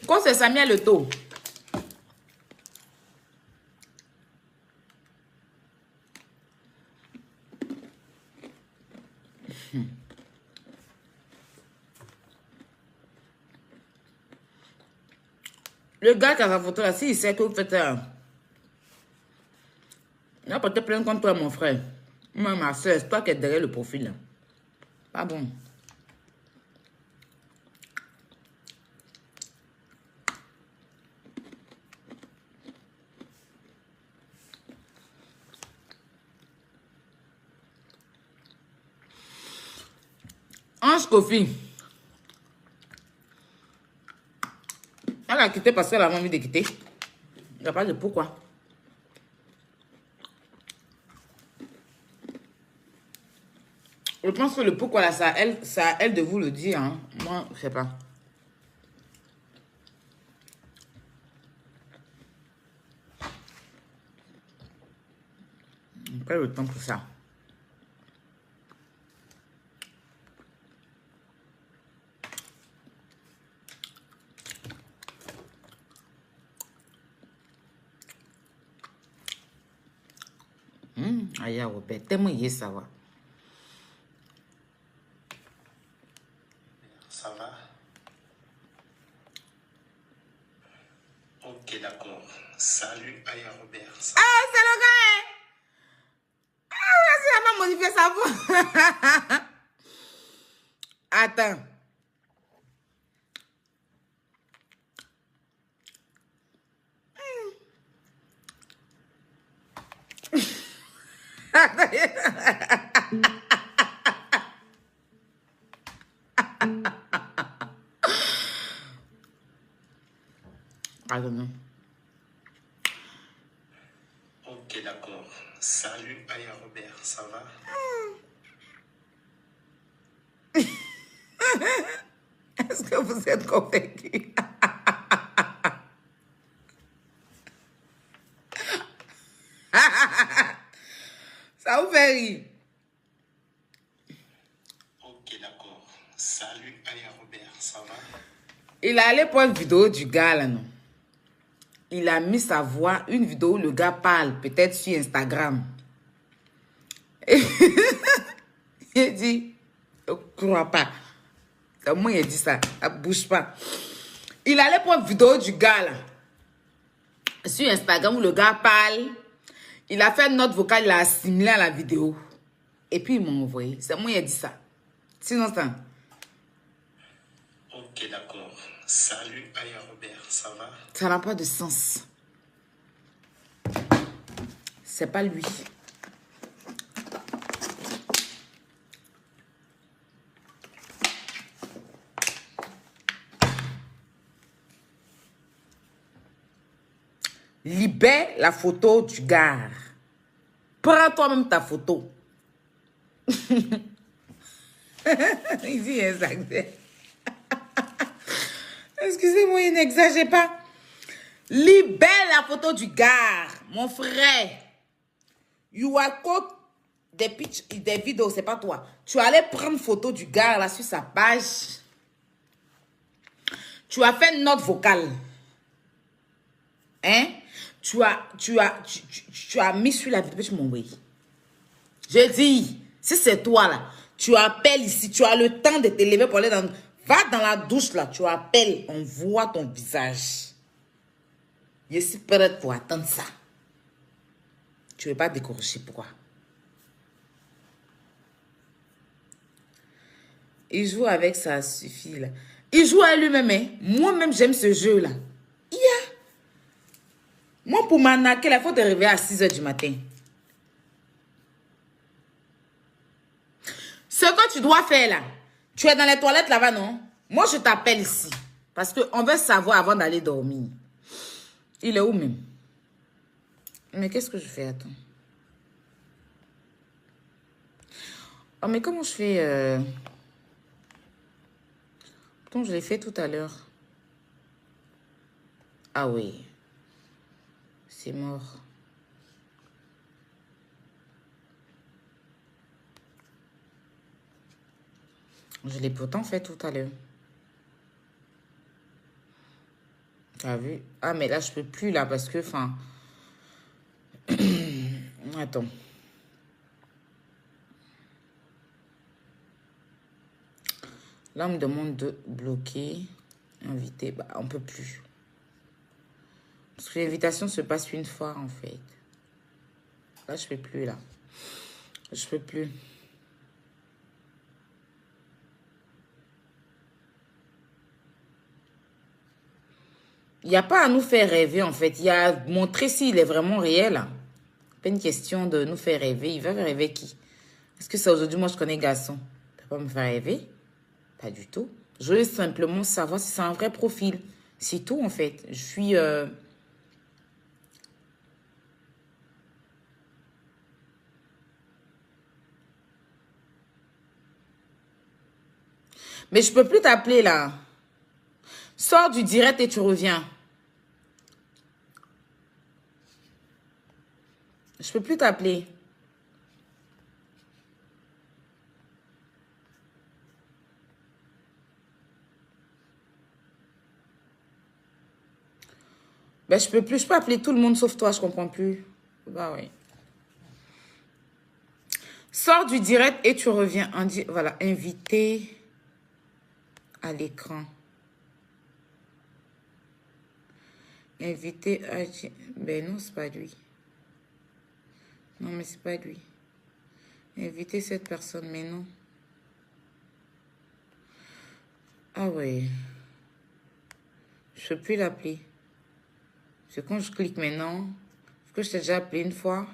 Quand c'est Samuel Leto. Le gars qui a sa photo là, s'il sait que vous faites ça, il va porter plainte contre toi, mon frère. Moi, ma soeur, c'est toi qui es derrière le profil là. Pas bon. Ange Kofi. Elle a quitté parce qu'elle avait envie de quitter. Il n'y a pas de pourquoi. Je pense que le pourquoi là, c'est à elle de vous le dire. Hein. Moi, je sais pas. On perd le temps pour ça. Aïe, Robert, tellement y est, ça va. Ça va? Ok, d'accord. Salut, Aya Robert. Ah, c'est le gars, hein? Ah, vas-y, elle va modifier sa voix. Attends. Pardon. Ok, d'accord. Salut, Aya Robert. Ça va? Est-ce que vous êtes convaincu? Ok, d'accord. Salut Aya Robert, ça va? Il a allé pour une vidéo du gars là, non? Il a mis sa voix, une vidéo où le gars parle, peut-être sur Instagram. Il dit, je ne crois pas. Moi, il a dit ça, ne bouge pas. Il allait pour une vidéo du gars là, sur Instagram où le gars parle. Il a fait une note vocale, il a assimilé à la vidéo. Et puis il m'a envoyé. C'est moi, il a dit ça. Sinon, ça. Ok, d'accord. Salut Aya Robert, ça va? Ça n'a pas de sens. C'est pas lui. Libère la photo du gars. Prends toi-même ta photo. Il dit exagère. Excusez-moi, il n'exagère pas. Libère la photo du gars, mon frère. You are caught des vidéos, c'est pas toi. Tu allais prendre photo du gars là sur sa page. Tu as fait une note vocale. Hein? Tu as mis sur la vidéo, tu m'as envoyé. Je dis, si c'est toi là, tu appelles ici, tu as le temps de te lever pour aller dans... Va dans la douche là, tu appelles, on voit ton visage. Je suis prête pour attendre ça. Tu ne veux pas décrocher, pourquoi? Il joue avec ça, suffit là. Il joue à lui-même, hein. Moi-même, j'aime ce jeu-là. Yeah. Moi, pour m'arnaquer, il faut te réveiller à 6 h du matin. Ce que tu dois faire là, tu es dans les toilettes là-bas, non? Moi, je t'appelle ici. Parce qu'on veut savoir avant d'aller dormir. Il est où même? Mais qu'est-ce que je fais? Attends. Oh, mais comment je fais Pourtant, je l'ai fait tout à l'heure. Ah oui. C'est mort. Je l'ai pourtant fait tout à l'heure. Tu as vu? Ah, mais là, je peux plus, là, parce que, enfin... Attends. Là, on me demande de bloquer, inviter. Bah, on peut plus. Parce que l'invitation se passe une fois, en fait. Là, je peux plus, là. Je peux plus. Il n'y a pas à nous faire rêver, en fait. Il y a à montrer s'il est vraiment réel. Pas une question de nous faire rêver. Il va faire rêver qui? Est-ce que c'est aujourd'hui, moi, je connais garçon? Tu ne peux pas me faire rêver? Pas du tout. Je veux simplement savoir si c'est un vrai profil. C'est tout, en fait. Je suis... Mais je peux plus t'appeler, là. Sors du direct et tu reviens. Je peux plus t'appeler. Ben, je peux plus. Je peux appeler tout le monde sauf toi. Je comprends plus. Bah oui. Sors du direct et tu reviens. Voilà, invité à l'écran. Invité à... Ben non, c'est pas lui. Non, mais c'est pas lui. Inviter cette personne, mais non. Ah ouais. Je peux plus l'appeler. C'est quand je clique maintenant. Est-ce que je t'ai déjà appelé une fois?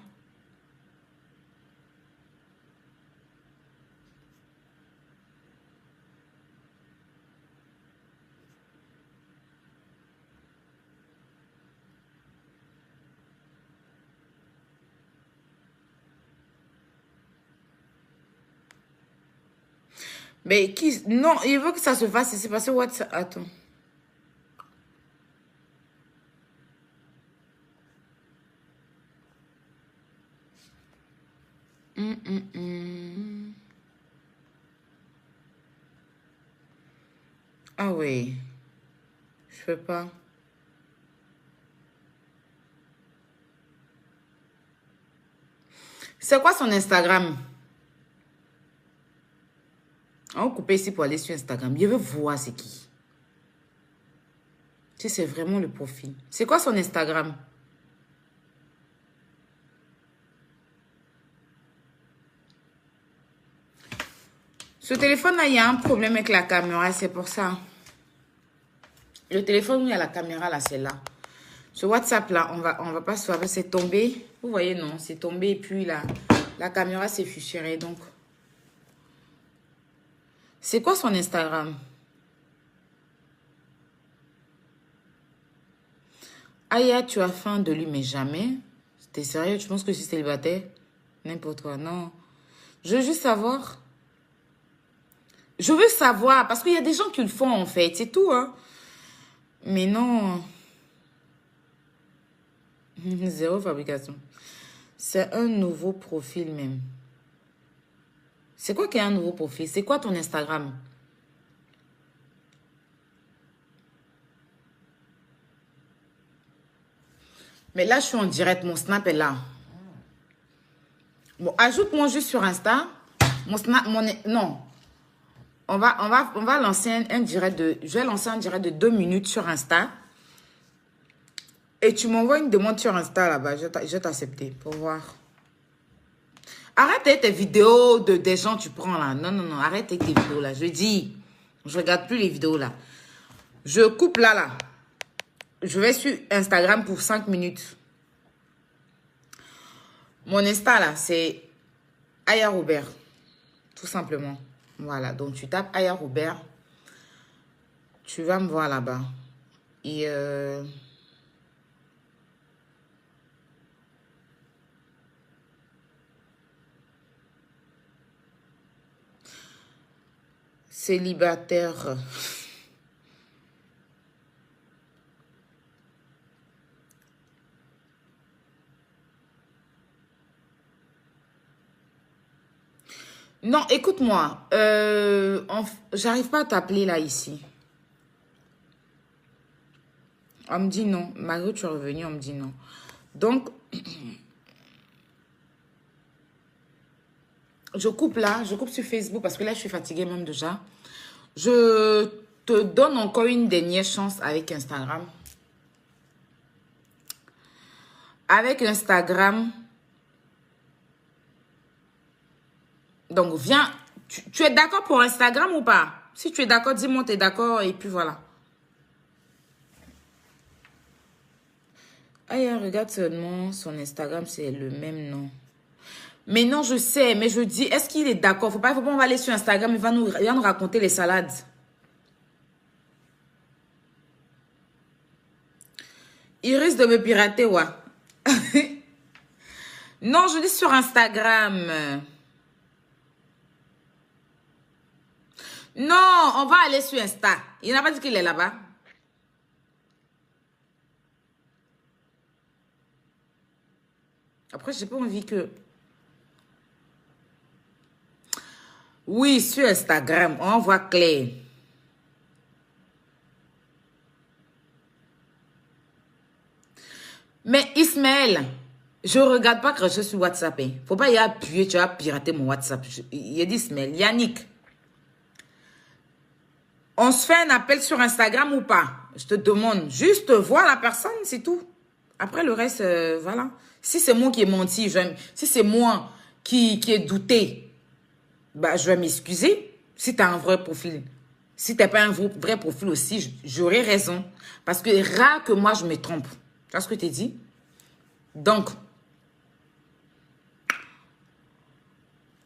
Mais qui... Non, il veut que ça se fasse ici parce que WhatsApp... Attends. Ah oui. Je peux pas. C'est quoi son Instagram? On va couper ici pour aller sur Instagram. Je veux voir c'est qui. Si c'est vraiment le profil. C'est quoi son Instagram? Ce téléphone-là, il y a un problème avec la caméra, c'est pour ça. Le téléphone où il y a la caméra, là, c'est là. Ce WhatsApp-là, on va pas se faire. C'est tombé. Vous voyez, non? C'est tombé et puis là, la caméra s'est fissurée, donc. C'est quoi son Instagram? Aya, tu as faim de lui, mais jamais. T'es sérieux? Tu penses que je suis célibataire? N'importe quoi, non. Je veux juste savoir. Je veux savoir, parce qu'il y a des gens qui le font, en fait. C'est tout, hein. Mais non. Zéro fabrication. C'est un nouveau profil, même. C'est quoi qui est un nouveau profil? C'est quoi ton Instagram? Mais là, je suis en direct. Mon Snap est là. Bon, ajoute-moi juste sur Insta. Mon Snap, non. On va lancer un direct de... Je vais lancer un direct de 2 minutes sur Insta. Et tu m'envoies une demande sur Insta là-bas. Je vais t'accepter pour voir. Arrête avec tes vidéos des gens que tu prends là. Non, non, non. Arrête avec tes vidéos là. Je dis, je regarde plus les vidéos là. Je coupe là. Je vais sur Instagram pour 5 minutes. Mon Insta là, c'est Aya Robert. Tout simplement. Voilà. Donc tu tapes Aya Robert. Tu vas me voir là-bas. Et célibataire. Non, écoute-moi. J'arrive pas à t'appeler là, ici. On me dit non. Mario, tu es revenu, on me dit non. Donc, je coupe là. Je coupe sur Facebook parce que là, je suis fatiguée même déjà. Je te donne encore une dernière chance avec Instagram. Avec Instagram. Donc, viens. Tu es d'accord pour Instagram ou pas? Si tu es d'accord, dis-moi tu es d'accord et puis voilà. Ah, regarde seulement son Instagram, c'est le même nom. Mais non, je sais, mais je dis, est-ce qu'il est d'accord? Faut pas, on va aller sur Instagram, il va nous raconter les salades. Il risque de me pirater, ouais. Non, je dis sur Instagram. Non, on va aller sur Insta. Il n'a pas dit qu'il est là-bas. Après, j'ai pas envie que... Oui, sur Instagram, on voit clair. Mais Ismaël, je ne regarde pas que je suis WhatsApp. Hein. Faut pas y appuyer, tu vas pirater mon WhatsApp. Il a dit Ismaël, Yannick. On se fait un appel sur Instagram ou pas? Je te demande. Juste voir la personne, c'est tout. Après le reste, voilà. Si c'est moi qui ai menti, si c'est moi qui ai douté, bah, je vais m'excuser. Si tu as un vrai profil. Si tu n'as pas un vrai profil aussi, j'aurais raison. Parce que rare que moi, je me trompe. Tu vois ce que tu dis? Donc.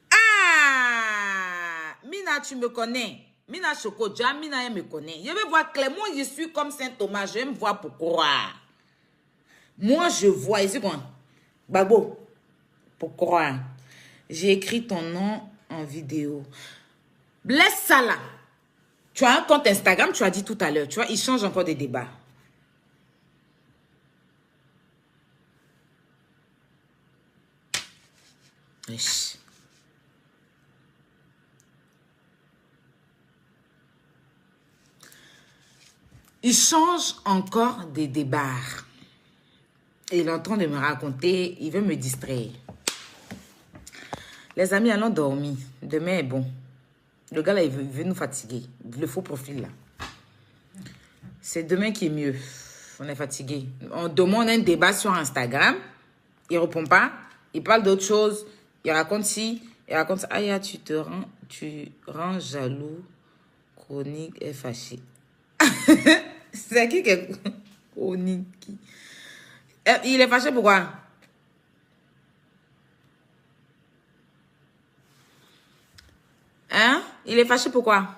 Ah! Mina, tu me connais. Mina Chokodja, Mina, elle me connaît. Je vais voir clairement, je suis comme Saint Thomas. Je vais me voir pour croire. Moi, je vois. Ici, quoi? Babo. Pour croire. J'ai écrit ton nom en vidéo. Blesse ça là. Tu as un compte Instagram, tu as dit tout à l'heure. Tu vois, il change encore des débats. Wesh. Il change encore des débats. Et il est en train de me raconter, il veut me distraire. Les amis, allons dormir. Demain est bon. Le gars là, il veut nous fatiguer. Le faux profil là. C'est demain qui est mieux. On est fatigué. On demande un débat sur Instagram. Il répond pas. Il parle d'autre chose. Il raconte ci. Il raconte ça. Aya, tu rends jaloux. Chronique est fâché. C'est qui est chronique? Il est fâché pourquoi? Hein? Il est fâché pourquoi?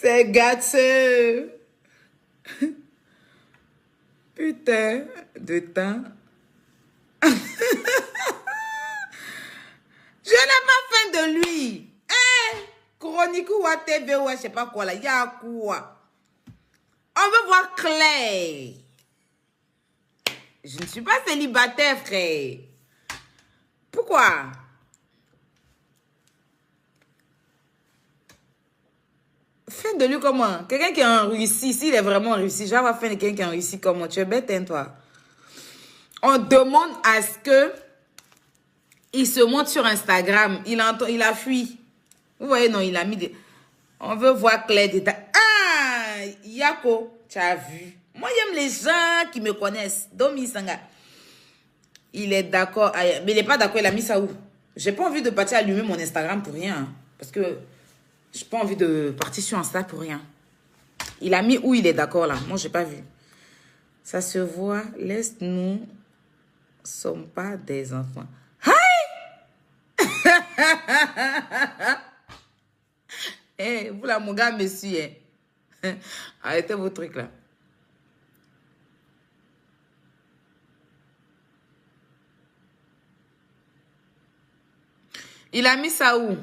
C'est gâteux. Putain de temps. Je n'ai pas faim de lui. Hein? Chronique ou TV ou je sais pas quoi là. Il y a quoi? On veut voir clair. Je ne suis pas célibataire, frère. Pourquoi? Fin de lui comment? Quelqu'un qui est en Russie, s'il est vraiment en Russie, j'ai avoir fin de quelqu'un qui est en Russie comment? Tu es bête, hein, toi? On demande à ce que il se montre sur Instagram. Il a fui. Vous voyez, non, il a mis des... On veut voir clair détail. Ah, Yako, tu as vu. Moi, j'aime les gens qui me connaissent. Domi Sanga. Il est d'accord. Mais il n'est pas d'accord, il a mis ça où? J'ai pas envie de partir allumer mon Instagram pour rien. Parce que j'ai pas envie de partir sur Insta pour rien. Il a mis où il est d'accord là. Moi, j'ai pas vu. Ça se voit. Laisse-nous. Sommes pas des enfants. Eh, vous là, mon gars, monsieur. Hein? Arrêtez vos trucs là. Il a mis ça où?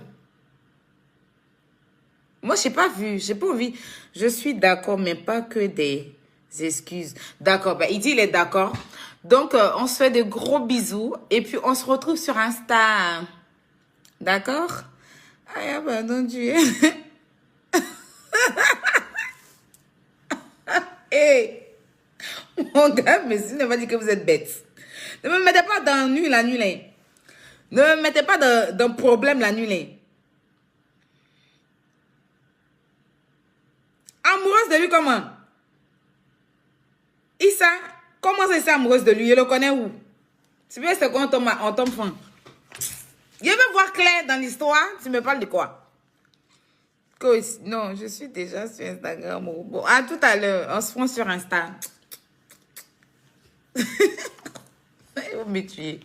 Moi, j'ai pas vu. J'ai pas envie. Je suis d'accord, mais pas que des excuses. D'accord. Ben, il dit il est d'accord. Donc, on se fait de gros bisous. Et puis, on se retrouve sur Insta. D'accord? Ah, pardon, Dieu. Hey, mon gars, monsieur ne va dire que vous êtes bête. Ne me mettez pas dans nuit la nuit là. Ne me mettez pas dans problème la nuit là. Amoureuse de lui comment? Issa, comment c'est ça amoureuse de lui? Je le connais où? Tu veux c'est quoi on tombe fin? Je veux voir clair dans l'histoire. Tu me parles de quoi? Non, je suis déjà sur Instagram. Bon, à tout à l'heure. On se prend sur Insta. Vous me tuez.